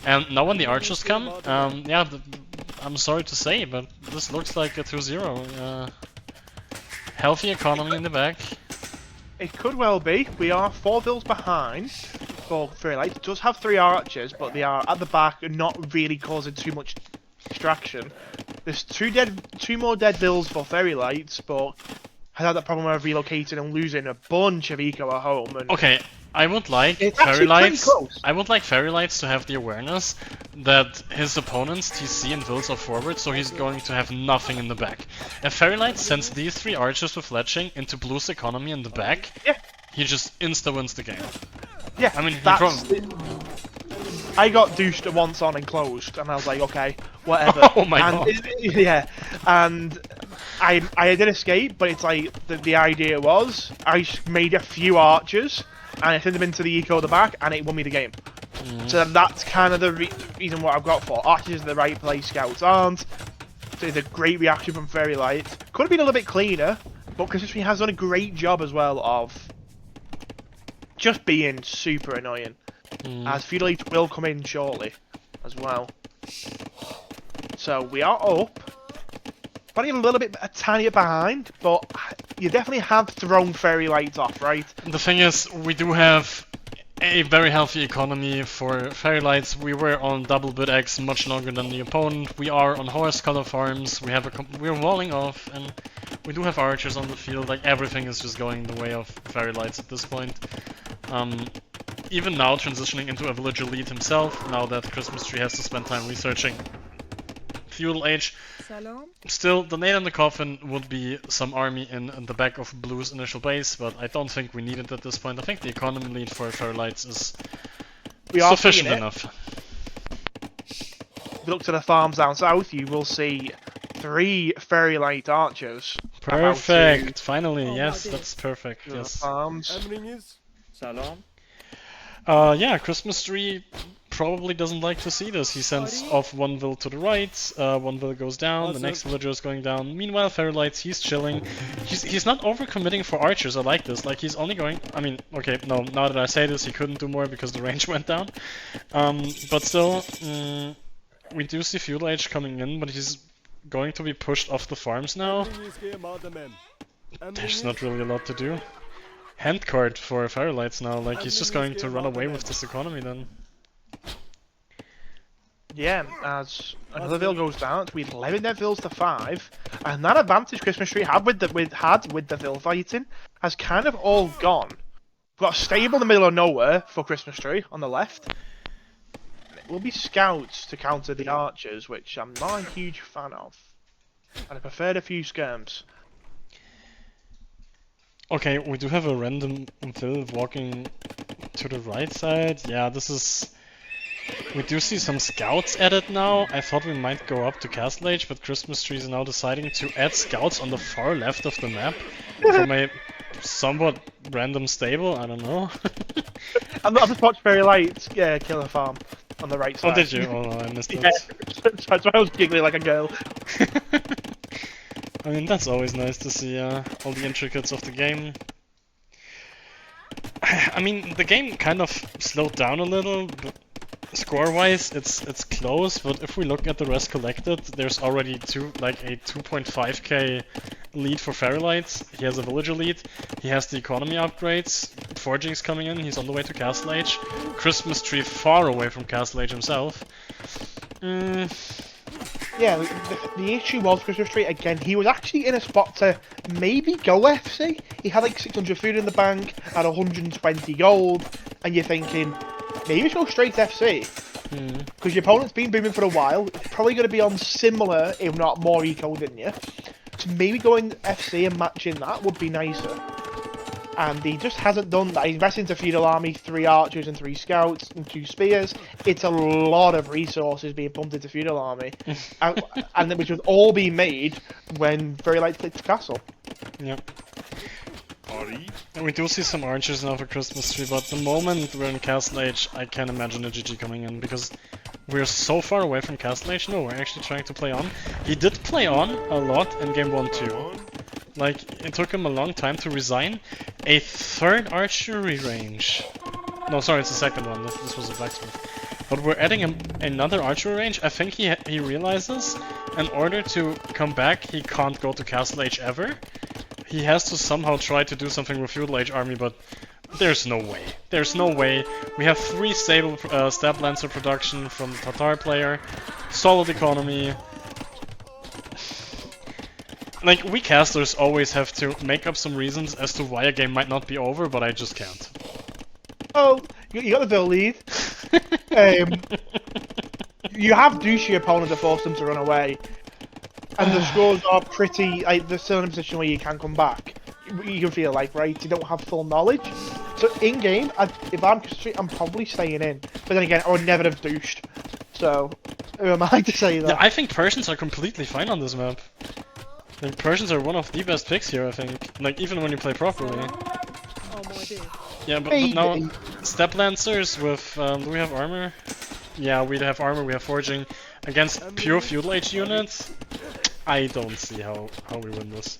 And now when the archers come, yeah, I'm sorry to say, but this looks like a 2-0. Healthy economy in the back. It could well be. We are 4 vills behind for Fairy Lights. It does have 3 archers, but they are at the back and not really causing too much distraction. There's 2 more dead vills for Fairy Lights, but has had that problem of relocating and losing a bunch of eco at home. And okay, I would like Fairy Lights to have the awareness that his opponents TC and vills are forward, so he's going to have nothing in the back. If Fairy Lights sends these 3 archers with fletching into Blue's economy in the back, yeah, he just insta-wins the game. Yeah, I mean, I got douched once on and closed, and I was like, okay, whatever. Oh my god. Yeah, and I did escape, but it's like, the idea was, I made a few archers, and I sent them into the eco at the back, and it won me the game. So that's kind of the reason what I've got for. Archers are the right place, scouts aren't. So it's a great reaction from Fairy Lights. Could have been a little bit cleaner, but Christmas Tree has done a great job as well of just being super annoying. As Feudal Age will come in shortly as well. So we are up. Probably a tiny bit behind, but you definitely have thrown Fairy Lights off, right? The thing is, we do have a very healthy economy for Fairy Lights. We were on double bid X much longer than the opponent. We are on horse color farms. We're walling off, and we do have archers on the field. Like, everything is just going the way of Fairy Lights at this point. Even now transitioning into a villager lead himself, now that Christmas Tree has to spend time researching Feudal Age. Still, the nail in the coffin would be some army in the back of Blue's initial base, but I don't think we need it at this point. I think the economy lead for Fairy Lights is sufficient enough. If you look to the farms down south, you will see 3 Fairy Light archers. Perfect! Finally, yes, that's perfect. Yes. Farms. Yeah, Christmas Tree probably doesn't like to see this. He sends off 1 vill to the right, 1 vill goes down, the next villager is going down. Meanwhile, Fairy Lights, he's chilling. He's not overcommitting for archers, I like this. Like, he's only going... I mean, okay, no, now that I say this, he couldn't do more because the range went down. But still, we do see Feudal Age coming in, but he's going to be pushed off the farms now. There's not really a lot to do. Hand card for Fairy Lights now, like he's just going to run away with this economy then. Yeah, as another vill goes down, we 11 dead vills to 5, and that advantage Christmas Tree had with the vill fighting has kind of all gone. We've got a stable in the middle of nowhere for Christmas Tree on the left. will be scouts to counter the archers, which I'm not a huge fan of. And I preferred a few skirms. Okay, we do have a random Vil walking to the right side. Yeah, this is... We do see some scouts added now. I thought we might go up to Castle Age, but Christmas Tree is now deciding to add scouts on the far left of the map from a somewhat random stable. I don't know. I just watched Fairy Lights kill a farm on the right side. Oh, did you? Oh no, I missed it. Yeah, that's why I was giggling like a girl. I mean, that's always nice to see all the intricacies of the game. I mean, the game kind of slowed down a little, but score-wise, it's close. But if we look at the rest collected, there's already a 2.5k lead for Fairylight. He has a villager lead. He has the economy upgrades. Forging's coming in. He's on the way to Castle Age. Christmas Tree far away from Castle Age himself. Yeah, the issue was Christmas Tree, again, he was actually in a spot to maybe go FC. He had like 600 food in the bank, had 120 gold, and you're thinking, maybe just go straight to FC. Because your opponent's been booming for a while, it's probably going to be on similar, if not more eco than you. So maybe going FC and matching that would be nicer. And he just hasn't done that. He's invested into Feudal Army, 3 archers and 3 scouts and 2 spears. It's a lot of resources being pumped into Feudal Army. and which would all be made when Very Light takes the castle. Yep. And we do see some archers now for Christmas Tree, but the moment we're in Castle Age, I can't imagine a GG coming in, because we're so far away from Castle Age. No, we're actually trying to play on. He did play on a lot in game 1 too. Like, it took him a long time to resign. A 3rd archery range. No, sorry, it's the 2nd one. This was a blacksmith. But we're adding another archery range. I think he realizes in order to come back, he can't go to Castle Age ever. He has to somehow try to do something with Feudal Age army, but there's no way. There's no way. We have 3 stable Stab Lancer production from the Tatar player. Solid economy. Like, we casters always have to make up some reasons as to why a game might not be over, but I just can't. Oh, you got the Vil lead. You have douchey opponents to force them to run away. And the scores are pretty, like, they're still in a position where you can come back. You can feel like, right, you don't have full knowledge. So in-game, if I'm Street, I'm probably staying in. But then again, I would never have douched. So, who am I to say that? Yeah, I think Persians are completely fine on this map. Like, Persians are one of the best picks here, I think. Like, even when you play properly. Oh my dear. Yeah, but now, Step Lancers with, do we have armor? Yeah, we have armor, we have forging. Against pure Feudal Age units, I don't see how we win this.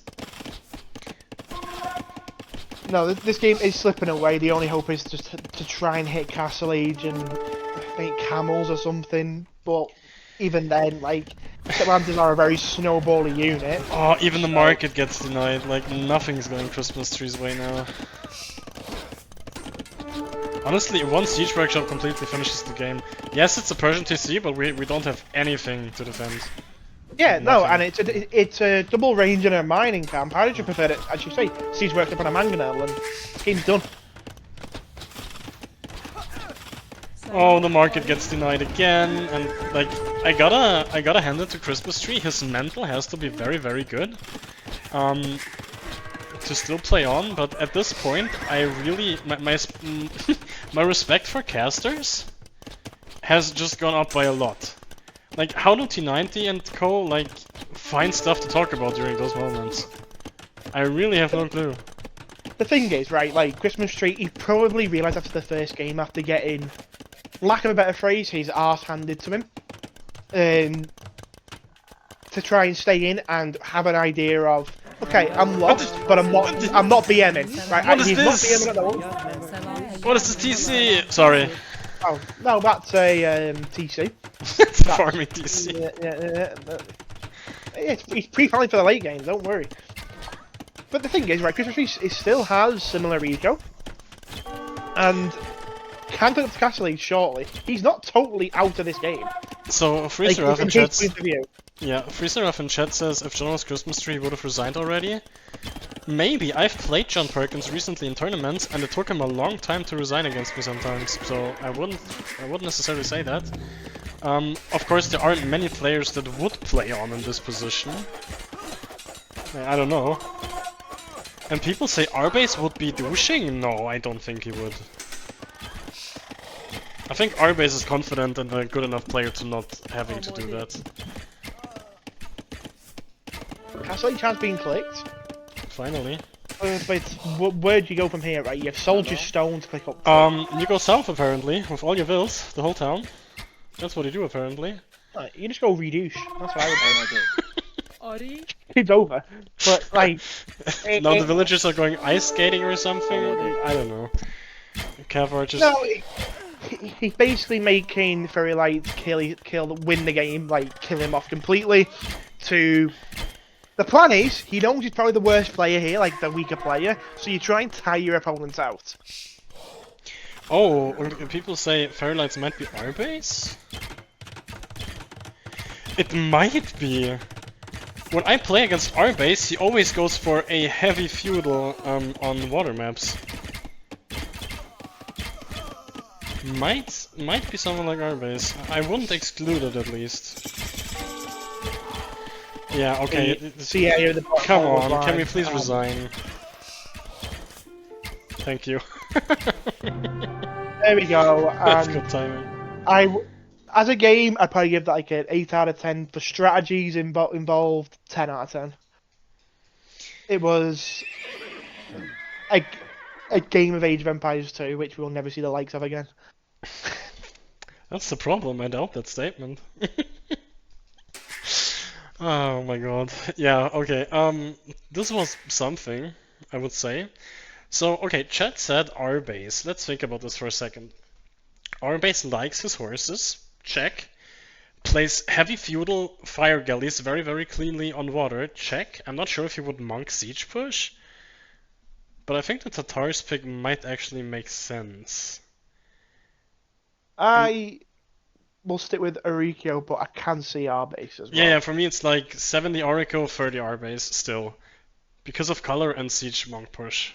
No, this game is slipping away. The only hope is just to try and hit Castle Age and I think Camels or something. But even then, like, Atlantis are a very snowbally unit. Oh, even the market gets denied. Like, nothing's going Christmas Tree's way now. Honestly, one Siege Workshop completely finishes the game. Yes, it's a Persian TC, but we don't have anything to defend. Yeah, no, and it's a double range and a mining camp. How did you prefer it? As you say, Siege Workshop and a Mangonel, and the game's done. Oh, the market gets denied again, and like, I gotta hand it to Christmas Tree. His mental has to be very, very good. To still play on, but at this point, I really my respect for casters has just gone up by a lot. Like, how do T90 and co like find stuff to talk about during those moments? I really have no clue. The thing is, right, like Christmas Tree, he probably realised after the first game, after getting, lack of a better phrase, his arse handed to him, to try and stay in and have an idea of, okay, I'm lost, but I'm not BMing. Right? What is He's this? not BMing at all. What is this TC? Sorry. Oh, no, that's a TC. It's a farming TC. He's pre-planning for the late game, don't worry. But the thing is, right, Christmas Tree still has similar eco. And can go up to Castle Age shortly. He's not totally out of this game. So, Freezer like, in chat. point of view. Yeah, Freezer in chat says if John was Christmas Tree, he would have resigned already. Maybe. I've played John Perkins recently in tournaments, and it took him a long time to resign against me sometimes. So I wouldn't necessarily say that. Of course, there aren't many players that would play on in this position. I don't know. And people say Arbase would be douching? No, I don't think he would. I think Arbase is confident and a good enough player to not having to do that. Castle has been clicked. Finally. But where do you go from here, right? You have Soldier Stone to click up. You go south apparently, with all your vills, the whole town. That's what you do apparently. Right, you just go reduce. That's what I would do. Ori? It's over. But, like... Now the villagers are going ice skating or something? I don't know. Cavar just... No, he's basically making Fairy Lights win the game, like, kill him off completely. The plan is, he knows he's probably the worst player here, like the weaker player, so you try and tire your opponents out. Oh, people say Fairylights might be our base? It might be. When I play against our base, he always goes for a heavy feudal on water maps. Might be someone like our base. I wouldn't exclude it at least. Yeah, okay. Come on, can we please resign? Thank you. There we go. That's good timing. As a game, I'd probably give that like an 8 out of 10. For strategies involved, 10 out of 10. It was a game of Age of Empires 2, which we'll never see the likes of again. That's the problem, I doubt that statement. Oh my god. Yeah, okay. This was something, I would say. So, okay, chat said our base. Let's think about this for a second. Our base likes his horses. Check. Plays heavy feudal fire galleys very, very cleanly on water. Check. I'm not sure if he would monk siege push. But I think the Tatar's pick might actually make sense. I will stick with Arikyo, but I can see our base as well. Yeah, for me it's like 70 Orico, 30 our base still. Because of color and siege monk push.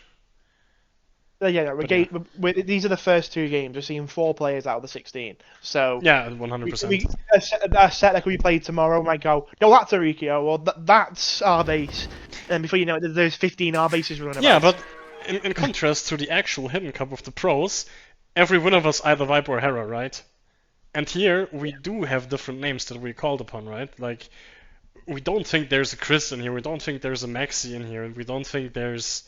These are the first 2 games. We're seeing 4 players out of the 16. So yeah, 100%. A set that could be played tomorrow might go, no, that's Arikyo, or that's our base. And before you know it, there's 15 our bases running about. Yeah, but in contrast to the actual Hidden Cup of the pros, every one of us either Viper or Hera, right? And here, we do have different names that we called upon, right? Like, we don't think there's a Chris in here, we don't think there's a Maxi in here, we don't think there's...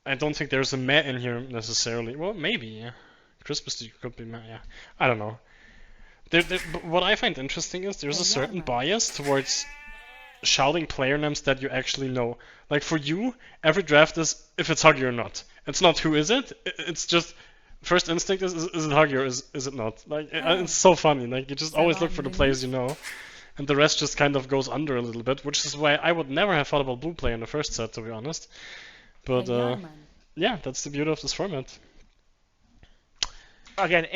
I don't think there's a Matt in here, necessarily. Well, maybe, yeah. Christmas could be Matt, yeah. I don't know. But what I find interesting is there's a certain bias towards shouting player names that you actually know. Like, for you, every draft is if it's Huggy or not. It's not who is it, it's just... First instinct is it Huggy or is it not? Like, it's so funny, like, you just always look for the players you know. And the rest just kind of goes under a little bit, which is why I would never have thought about blue play in the first set, to be honest. But, yeah, that's the beauty of this format. Again,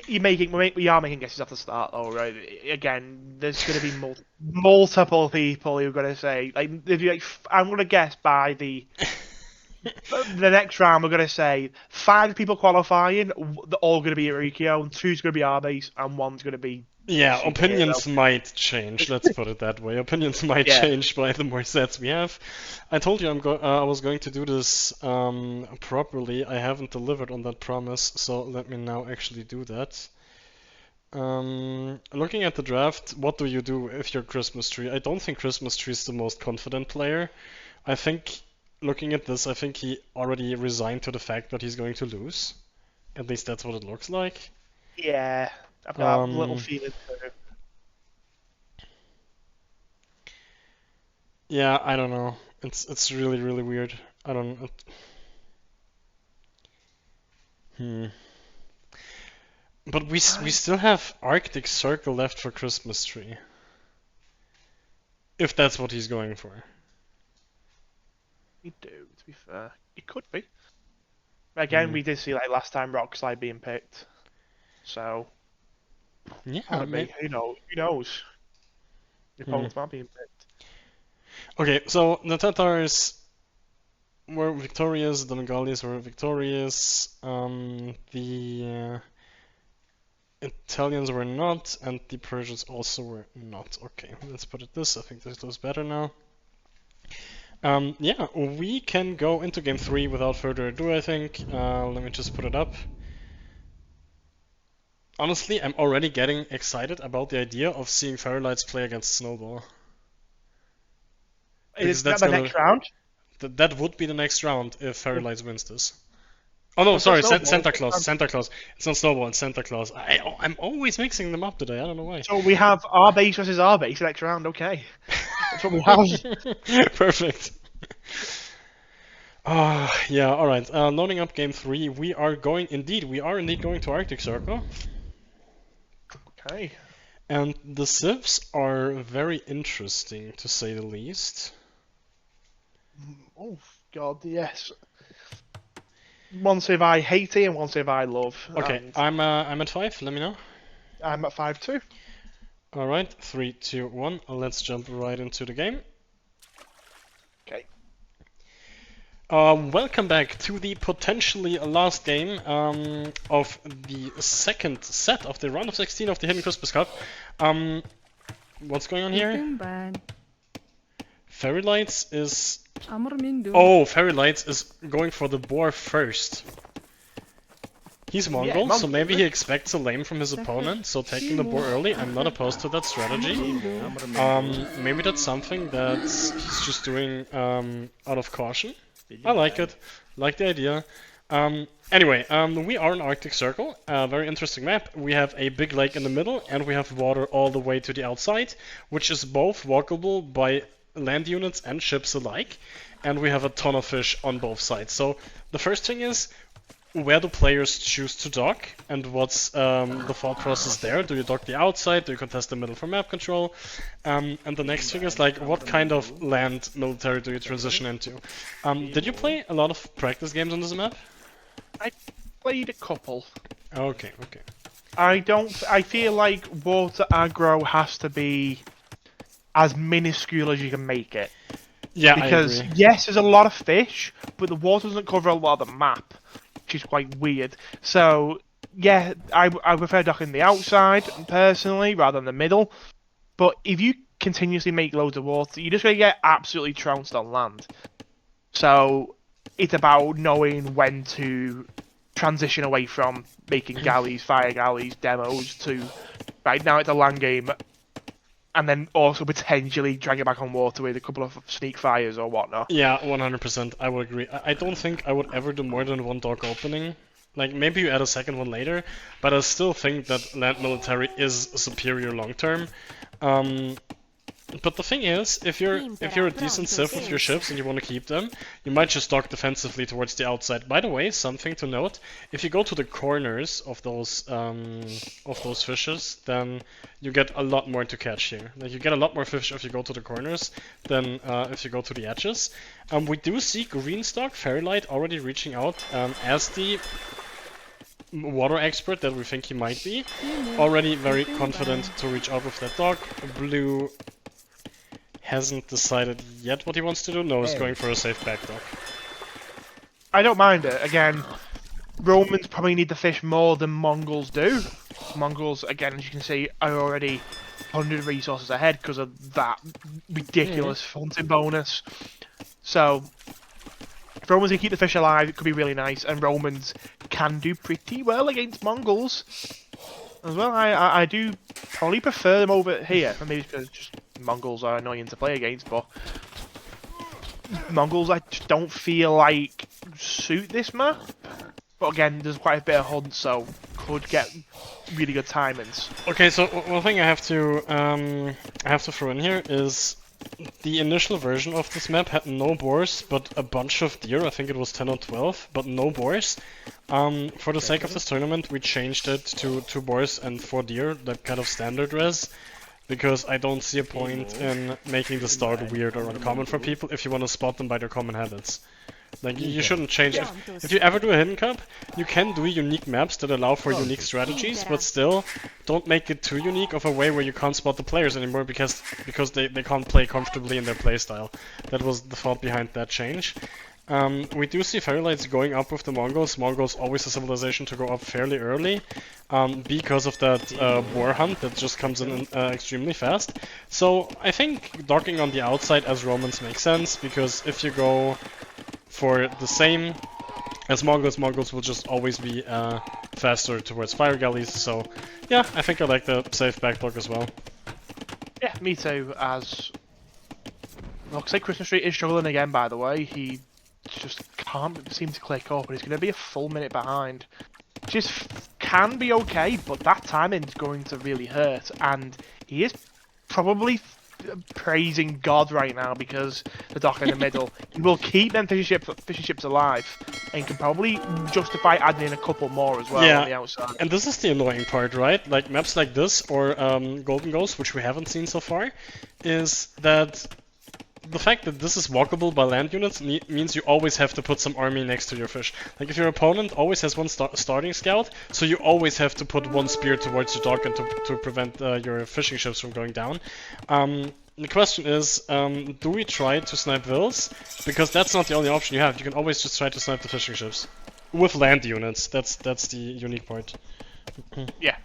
we are making guesses at the start, though, right? Again, there's going to be multiple people who are going to say, I'm going to guess by the next round, we're going to say 5 people qualifying, they're all going to be Arikyo, and 2's going to be our base, and 1's going to be... Yeah, opinions might change, let's put it that way. Opinions might change by the more sets we have. I told you I was going to do this properly. I haven't delivered on that promise, so let me now actually do that. Looking at the draft, what do you do if you're Christmas Tree? I don't think Christmas Tree is the most confident player. I think, looking at this, I think he already resigned to the fact that he's going to lose. At least that's what it looks like. Yeah. I've got a little feeling too. Yeah, I don't know. It's really, really weird. I don't But we still have Arctic Circle left for Christmas Tree. If that's what he's going for. We do, to be fair. It could be. Again, we did see like last time Rockslide being picked. So yeah, who knows? The opponents might be picked. Okay, so the Tatars were victorious, the Bengalis were victorious, the Italians were not, and the Persians also were not. Okay, let's put it this. I think this looks better now. Yeah, we can go into game 3 without further ado, I think. Let me just put it up. Honestly, I'm already getting excited about the idea of seeing Fairylights play against Snowball. Is that the next round? That would be the next round if Fairylights wins this. Oh no, sorry, Santa Claus. Santa Claus. It's not Snowball, it's Santa Claus. I'm always mixing them up today, I don't know why. So we have our base versus our base next round, okay. That's what we have. Perfect. Yeah, alright. Loading up game 3. We are indeed going to Arctic Circle. Okay. And the civs are very interesting, to say the least. Oh, God, yes. One civ I hate and one civ I love. Okay, I'm at 5, let me know. I'm at 5 too. Alright, 3, 2, 1. Let's jump right into the game. Okay. Welcome back to the potentially last game of the second set of the round of 16 of the Hidden Christmas Cup. What's going on here? Fairylights is... Oh, Fairylights is going for the boar first. He's Mongol, so maybe he expects a lame from his opponent, so taking the boar early, I'm not opposed to that strategy. Maybe that's something that he's just doing out of caution. I like it, like the idea. Anyway, we are in Arctic Circle, a very interesting map. We have a big lake in the middle, and we have water all the way to the outside, which is both walkable by land units and ships alike, and we have a ton of fish on both sides. So the first thing is, where do players choose to dock, and what's the thought process there? Do you dock the outside? Do you contest the middle for map control? And the next thing is, like, what kind of land military do you transition into? Did you play a lot of practice games on this map? I played a couple. Okay, okay. I feel like water aggro has to be as minuscule as you can make it. Yeah, because I agree. Yes, there's a lot of fish, but the water doesn't cover a lot of the map, which is quite weird. So yeah, I prefer docking the outside personally rather than the middle. But if you continuously make loads of water, you're just gonna get absolutely trounced on land. So it's about knowing when to transition away from making galleys, fire galleys, demos to right now it's a land game. And then also potentially drag it back on water with a couple of sneak fires or whatnot. Yeah, 100%. I would agree. I don't think I would ever do more than one dock opening. Like, maybe you add a second one later, but I still think that land military is superior long term. But the thing is, if you're a decent civ with your ships and you want to keep them, you might just dock defensively towards the outside. By the way, something to note: if you go to the corners of those fishes, then you get a lot more to catch here. Like, you get a lot more fish if you go to the corners than if you go to the edges. We do see Greenstock Fairylight already reaching out as the water expert that we think he might be. Already very confident to reach out with that dock. Blue hasn't decided yet what he wants to do. No, he's going for a safe back dock. I don't mind it. Again, Romans probably need the fish more than Mongols do. Mongols, again, as you can see, are already 100 resources ahead because of that ridiculous hunting bonus. So, if Romans can keep the fish alive, it could be really nice, and Romans can do pretty well against Mongols as well. I do probably prefer them over here, maybe because just Mongols are annoying to play against, but Mongols I just don't feel like suit this map. But again, there's quite a bit of hunt, so could get really good timings. Okay, so one thing I have to throw in here is the initial version of this map had no boars, but a bunch of deer. I think it was 10 or 12, but no boars. For the sake of this tournament, we changed it to 2 boars and 4 deer, that kind of standard res. Because I don't see a point in making the start weird or uncommon for people if you want to spot them by their common habits. Like, you shouldn't change. If you ever do a hidden cup, you can do unique maps that allow for unique strategies, but still, don't make it too unique of a way where you can't spot the players anymore because they can't play comfortably in their playstyle. That was the thought behind that change. We do see Fairy Lights going up with the Mongols. Mongols always a civilization to go up fairly early because of that boar hunt that just comes in extremely fast. So I think docking on the outside as Romans makes sense, because if you go for the same as Mongols, Mongols will just always be faster towards fire galleys. So yeah, I think I like the safe backlog as well. Yeah, me too. As looks like Christmas Street is struggling again. By the way, he just can't seem to click up, and he's going to be a full minute behind. Just can be okay, but that timing's going to really hurt, and he is probably praising God right now because the dock in the middle. He will keep them fishing ships alive, and can probably justify adding in a couple more as well on the outside. And this is the annoying part, right? Like maps like this or Golden Ghost, which we haven't seen so far, is that the fact that this is walkable by land units means you always have to put some army next to your fish. Like if your opponent always has one starting scout, so you always have to put one spear towards your dock and to prevent your fishing ships from going down. The question is, do we try to snipe Vills? Because that's not the only option you have. You can always just try to snipe the fishing ships. With land units, that's the unique part. Yeah.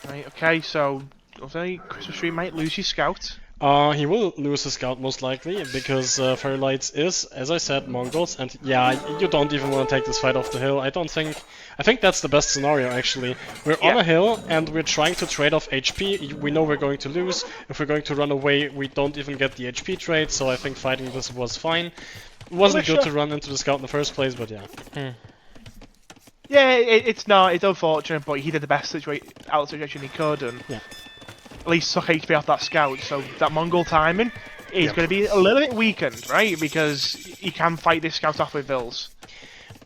Right, okay, so I'll say Christmas Tree might lose his scout. He will lose his scout most likely, because Fairy Lights is, as I said, Mongols, and yeah, you don't even want to take this fight off the hill. I think that's the best scenario actually. We're on a hill and we're trying to trade off HP. We know we're going to lose. If we're going to run away, we don't even get the HP trade, so I think fighting this was fine. It wasn't good to run into the scout in the first place, but yeah. Yeah, it's not. It's unfortunate, but he did the best situation he could, and at least suck HP off that scout. So that Mongol timing is going to be a little bit weakened, right? Because he can fight this scout off with Vills.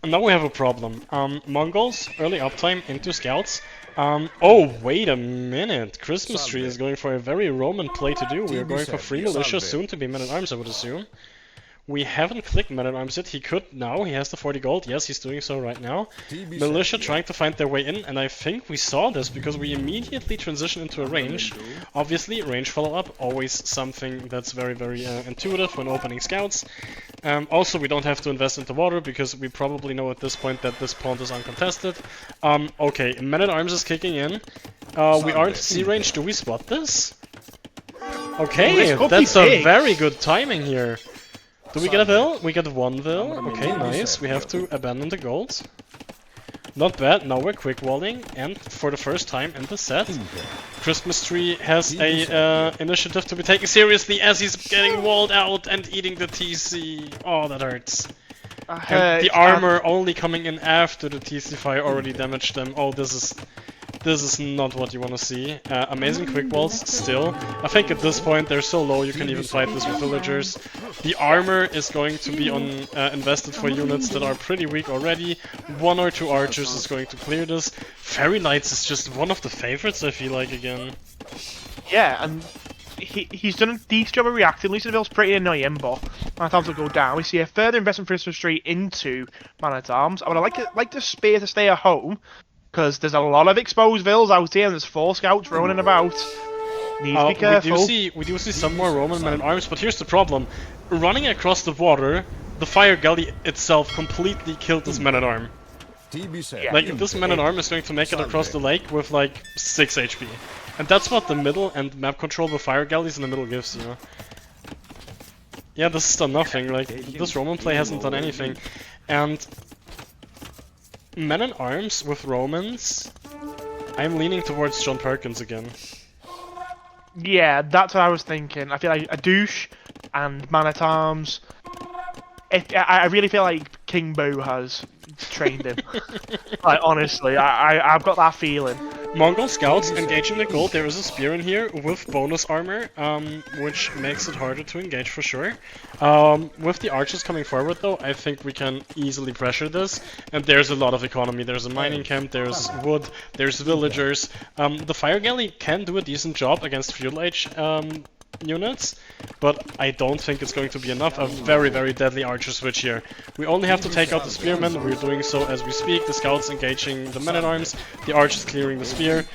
And now we have a problem. Mongols, early uptime into scouts. Oh, wait a minute. Christmas Tree is going for a very Roman play to do. We are going for free militia, soon to be men-at-arms, I would assume. We haven't clicked men-at-arms yet. He could now. He has the 40 gold. Yes, he's doing so right now. Militia trying to find their way in, and I think we saw this because we immediately transitioned into a range. Obviously, range follow-up, always something that's very, very intuitive when opening scouts. Also, we don't have to invest into water because we probably know at this point that this pond is uncontested. Okay, men-at-arms is kicking in. We aren't C-range. Do we spot this? Okay, that's a very good timing here. Do we get a Vill? We get one Vill. Okay, nice. We have to abandon the gold. Not bad. Now we're quick walling, and for the first time in the set, Christmas Tree has a initiative to be taken seriously as he's getting walled out and eating the TC. Oh, that hurts. And the armor only coming in after the TC fire already damaged them. Oh, this is not what you want to see. Amazing quick walls still. I think at this point they're so low you can even fight this with villagers. The armor is going to be invested for units that are pretty weak already. 1 or 2 archers is going to clear this. Fairy Lights is just one of the favorites, I feel like, again. Yeah, and he's done a decent job of reacting. Lisa Bill's pretty annoying, but Man-at-Arms will go down. We see a further investment for Christmas Tree into Man-at-Arms. I would like the spear to stay at home, because there's a lot of exposed Vills out here and there's 4 scouts running about. Need to be careful. We do see some more Roman men-at-arms, but here's the problem. Running across the water, the fire galley itself completely killed this man-at-arm. Like, this man-at-arm is going to make it across the lake with like 6 HP. And that's what the middle and map control with fire galleys in the middle gives, you know. Yeah, this has done nothing. Like, this Roman play hasn't done anything. And men-at-arms with Romans, I'm leaning towards John Perkins again. Yeah, that's what I was thinking. I feel like a douche and Man-at-Arms. I really feel like King Boo has trained him. Like, honestly, I've got that feeling. Mongol scouts engaging the gold. There is a spear in here with bonus armor, which makes it harder to engage for sure. With the archers coming forward though, I think we can easily pressure this. And there's a lot of economy. There's a mining camp, there's wood, there's villagers. The fire galley can do a decent job against fuel age units, but I don't think it's going to be enough. A very, very deadly archer switch here. We only have to take out the spearmen. We're doing so as we speak. The scouts engaging the men-at-arms, the archers clearing the spear.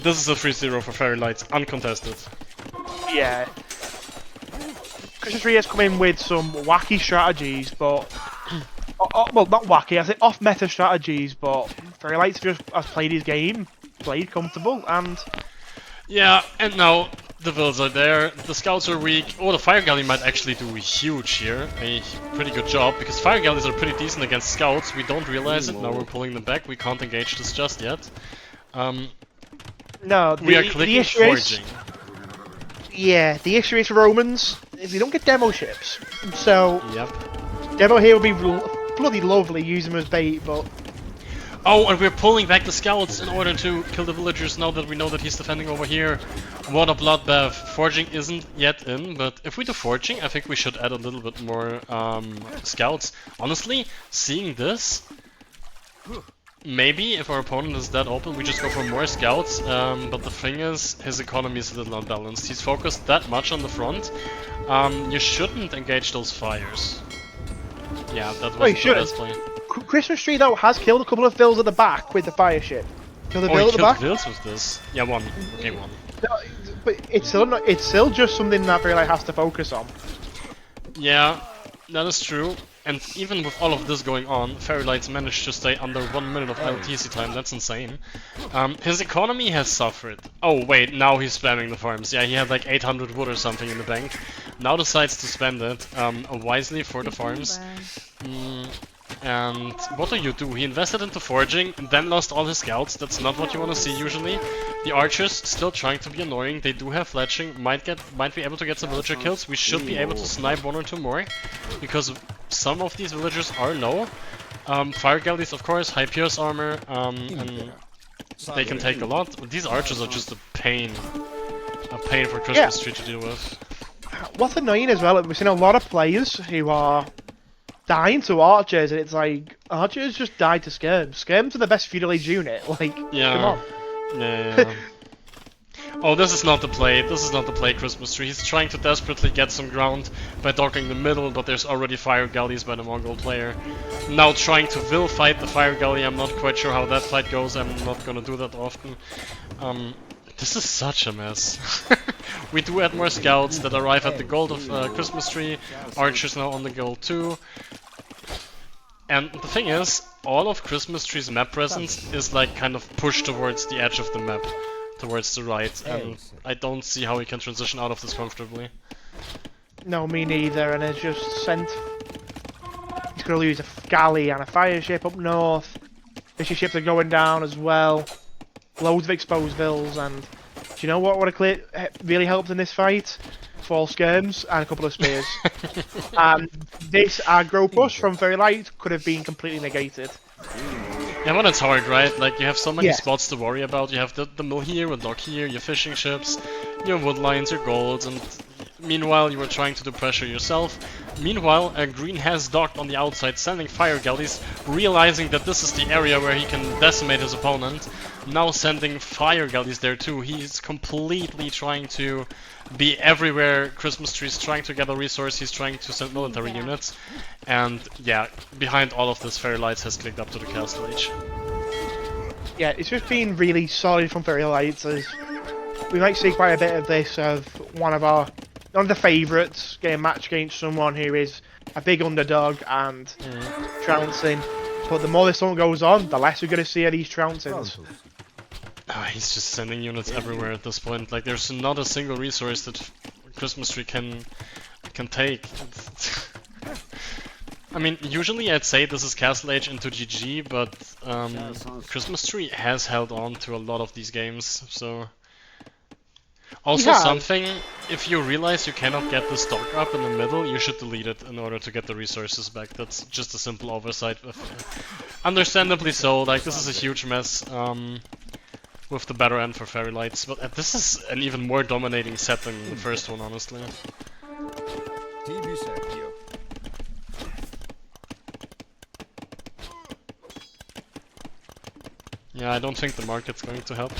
This is a 3-0 for Fairy Lights, uncontested. Yeah. Christmas Tree has come in with some wacky strategies, but well, not wacky. I say off-meta strategies, but Fairy Lights just has played his game, played comfortable, and Yeah, and now the Vills are there, the Scouts are weak. Oh, the Fire Galley might actually do huge here. A pretty good job, because Fire Galleys are pretty decent against Scouts. We don't realize it, now we're pulling them back. We can't engage this just yet. no, We are clicking forging. Yeah, the issue is for Romans is you don't get demo ships. So Yep. demo here would be bloody lovely, use them as bait, but Oh, and we're pulling back the Scouts in order to kill the villagers now that we know that he's defending over here. What a bloodbath. Forging isn't yet in, but if we do forging, I think we should add a little bit more Scouts. Honestly, seeing this, maybe if our opponent is that open, we just go for more Scouts, but the thing is, his economy is a little unbalanced. He's focused that much on the front. You shouldn't engage those fires. Yeah, that was the best play. Christmas Tree though has killed a couple of Vills at the back with the fire ship. Kill the Vill he at the back. killed Vills with this. Yeah, one. Okay, one. No, but it's still not, it's still just something that Fairy Light has to focus on. Yeah, that is true. And even with all of this going on, Fairy Lights managed to stay under 1 minute of LTC time. That's insane. His economy has suffered. Oh wait, now he's spamming the farms. Yeah, he had like 800 wood or something in the bank. Now decides to spend it wisely for the farms. And what do? He invested into forging, then lost all his scouts. That's not what you want to see usually. The archers still trying to be annoying. They do have fletching. Might be able to get some villager kills. We should be able to snipe 1 or 2 more, because some of these villagers are low. Fire galleys, of course, high pierce armor, and they can take a lot. These archers are just a pain for Christmas Tree to deal with. What's annoying as well, we've seen a lot of players who are dying to archers, and it's like, archers just died to skirms. Skirms are the best feudal age unit, like, yeah. come on. Yeah. Oh, this is not the play. This is not the play, Christmas Tree. He's trying to desperately get some ground by docking the middle, but there's already fire galleys by the Mongol player. Now trying to Vil fight the fire galley. I'm not quite sure how that fight goes. I'm not gonna do that often. This is such a mess. We do add more scouts that arrive at the gold of Christmas Tree. Archers now on the gold too. And the thing is, all of Christmas Tree's map presence is like kind of pushed towards the edge of the map, towards the right, and I don't see how he can transition out of this comfortably. No, me neither, and it's just sent. He's gonna lose a galley and a fire ship up north. Fishy ships are going down as well. Loads of exposed vills, and do you know what would have really helped in this fight? 4 skirms and a couple of spears. And this aggro push from Fairy Light could have been completely negated. Yeah, well, that's hard, right? Like, you have so many spots to worry about. You have the mill here, a dock here, your fishing ships, your wood lines, your golds, and meanwhile you were trying to do pressure yourself. Meanwhile, Green has docked on the outside, sending fire galleys, realizing that this is the area where he can decimate his opponent. Now sending fire galleys there too. He's completely trying to be everywhere. Christmas Tree's trying to gather resource, he's trying to send military units. And yeah, behind all of this, Fairy Lights has clicked up to the castle age. Yeah, it's just been really solid from Fairy Lights, as we might see quite a bit of this of one of the favourites getting matched against someone who is a big underdog and trouncing. But the more this one goes on, the less we're going to see of these trouncings. He's just sending units everywhere at this point. Like, there's not a single resource that Christmas Tree can take. I mean, usually I'd say this is Castle Age into GG, but Christmas Tree has held on to a lot of these games, so... Also something, if you realize you cannot get the stock up in the middle, you should delete it in order to get the resources back. That's just a simple oversight. Understandably so, like, this is a huge mess with the better end for Fairy Lights, but this is an even more dominating set than the first one, honestly. Yeah, I don't think the market's going to help.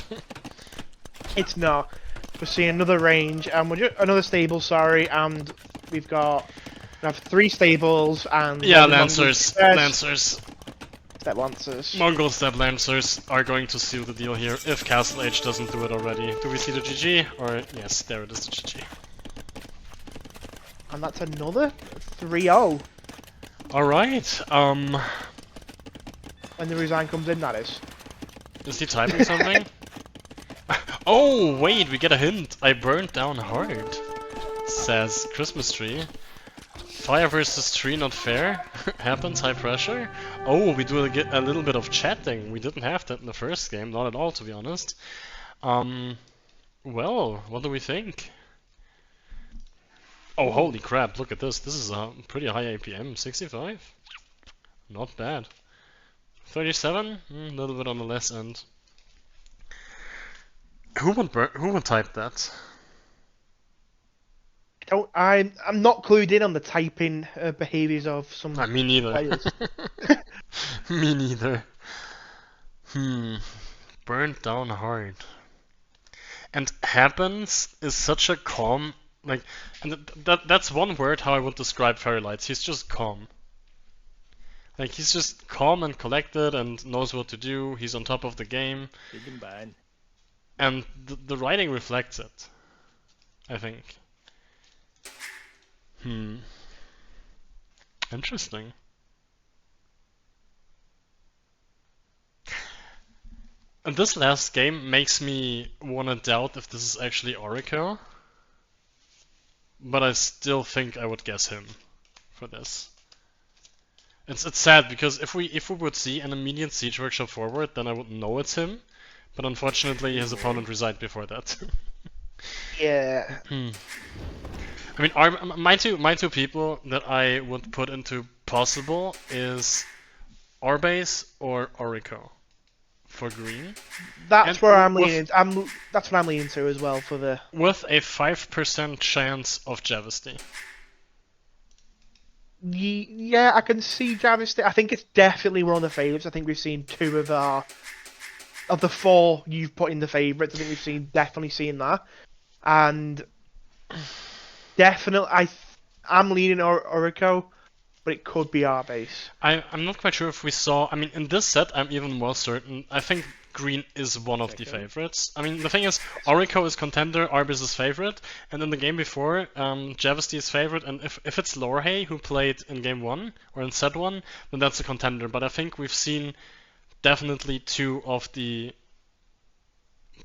It's not. We're seeing another range, and another stable. Sorry, and we have 3 stables and Lancers. Step Lancers. Mongol Step Lancers are going to seal the deal here if Castle Age doesn't do it already. Do we see the GG? Or yes, there it is, the GG. And that's another 3-0. Alright, When the resign comes in, that is. is he typing something? Oh, wait, we get a hint. I burned down hard, says Christmas Tree. Fire versus tree, not fair. Happens, high pressure. Oh, we do get a little bit of chatting. We didn't have that in the first game, not at all, to be honest. Well, what do we think? Oh, holy crap, look at this. This is a pretty high APM, 65. Not bad. 37? A little bit on the less end. Who would type that? I'm not clued in on the typing behaviours of some Me neither. players. Me neither. Burnt down hard. And happens is such a calm, like, and that's one word how I would describe Fairy Lights. He's just calm. Like, he's just calm and collected and knows what to do. He's on top of the game. And the writing reflects it, I think. Interesting. And this last game makes me wanna doubt if this is actually Orico. But I still think I would guess him for this. It's sad because if we would see an immediate Siege Workshop forward, then I would know it's him. But unfortunately, his opponent resigned before that. Yeah. I mean, my two people that I would put into possible is Arbase or Orico for green. That's And where I'm with- leaning. That's what I'm leaning to as well for the. With a 5% chance of Javesty. Yeah, I can see Jarvis. I think it's definitely one of the favourites. I think we've seen two of the four you've put in the favourites. I think we've definitely seen that, and definitely I'm leaning Orico, but it could be our base. I'm not quite sure if we saw. I mean, in this set, I'm even more certain. I think green is one of the favorites. I mean, the thing is, Orico is contender, Arbis is favorite, and in the game before, Javesty is favorite, and if it's Lorhay who played in game 1, or in set 1, then that's a contender, but I think we've seen definitely two of the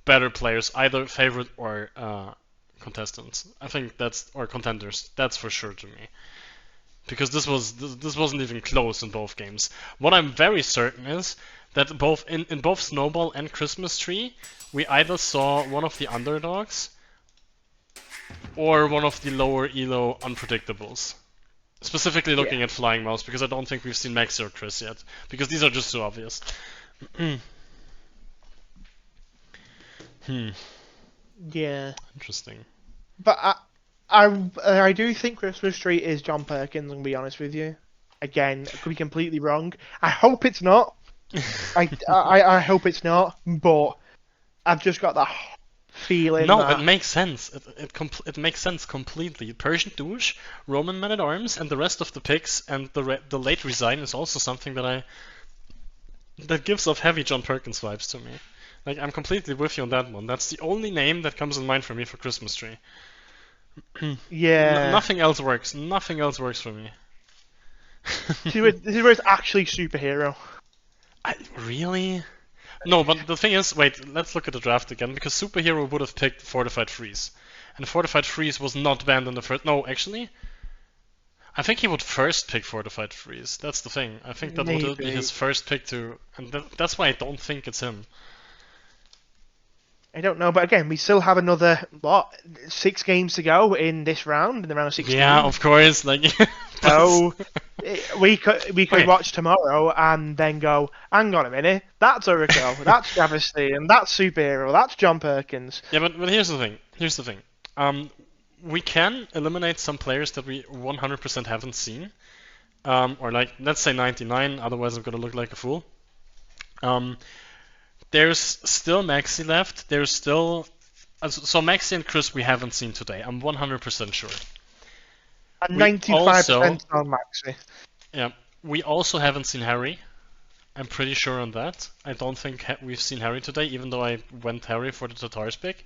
better players, either favorite or contestants. I think or contenders, that's for sure to me. Because this wasn't even close in both games. What I'm very certain is that both in both Snowball and Christmas Tree, we either saw one of the underdogs or one of the lower elo unpredictables. Specifically looking at Flying Mouse, because I don't think we've seen Maxi or Chris yet. Because these are just so obvious. Yeah. Interesting. But I do think Christmas Tree is John Perkins. I'm gonna be honest with you. Again, I could be completely wrong. I hope it's not. I hope it's not. But I've just got that feeling. No, that... it makes sense. It makes sense completely. Persian Douche, Roman Man at Arms, and the rest of the picks, and the late resign is also something that gives off heavy John Perkins vibes to me. Like, I'm completely with you on that one. That's the only name that comes in mind for me for Christmas Tree. Yeah. Nothing else works. Nothing else works for me. This is where it's actually superhero. Really? No, but the thing is, wait, let's look at the draft again, because Superhero would have picked Fortified Freeze. And Fortified Freeze was not banned in the first... No, actually? I think he would first pick Fortified Freeze. That's the thing. I think that would be his first pick too. And that's why I don't think it's him. I don't know, but again, we still have another 6 games to go in this round, in the round of 16. Yeah, of course. Like, so we could watch tomorrow and then go, hang on a minute, that's Orico, that's Travesty, and that's Superhero, that's John Perkins. Yeah, but here's the thing. Here's the thing. We can eliminate some players that we 100% haven't seen, or like let's say 99. Otherwise, I'm gonna look like a fool. There's still Maxi left. There's still... So Maxi and Chris we haven't seen today. I'm 100% sure. And 95% on Maxi. Yeah. We also haven't seen Harry. I'm pretty sure on that. I don't think we've seen Harry today, even though I went Harry for the Tatars pick.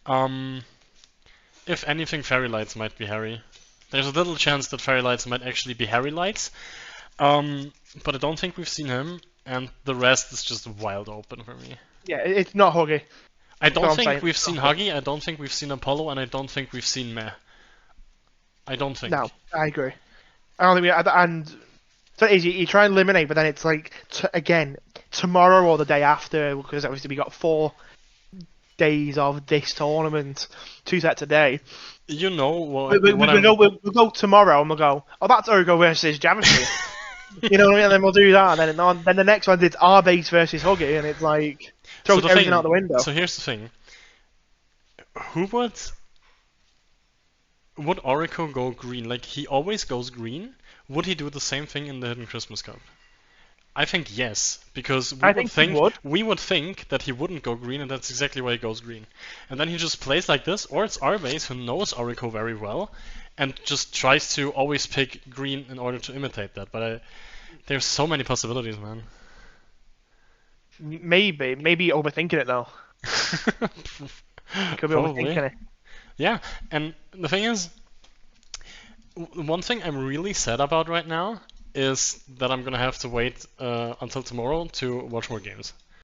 If anything, Fairy Lights might be Harry. There's a little chance that Fairy Lights might actually be Harry Lights. But I don't think we've seen him, and the rest is just wild open for me. Yeah, it's not Huggy. I don't what I'm think saying. we've seen Huggy, I don't think we've seen Apollo, and I don't think we've seen Meh. I don't think. No, I agree. I don't think we. And so it is. You try and eliminate, but then it's like again tomorrow or the day after, because obviously we got 4 days of this tournament, 2 sets a day. You know what? We'll go tomorrow and we'll go. Oh, that's Urgo versus Javistry. You know what I mean? And then we'll do that, and then the next one it's our base versus Huggy, and it's like throws everything out the window. So here's the thing. Who would Orico go green? Like, he always goes green. Would he do the same thing in the Hidden Christmas Cup? I think yes, because we would think that he wouldn't go green, and that's exactly why he goes green. And then he just plays like this, or it's our base who knows Orico very well, and just tries to always pick green in order to imitate that. But there's so many possibilities, man. Maybe overthinking it though. Could be overthinking it. Yeah, and the thing is, one thing I'm really sad about right now is that I'm gonna have to wait until tomorrow to watch more games.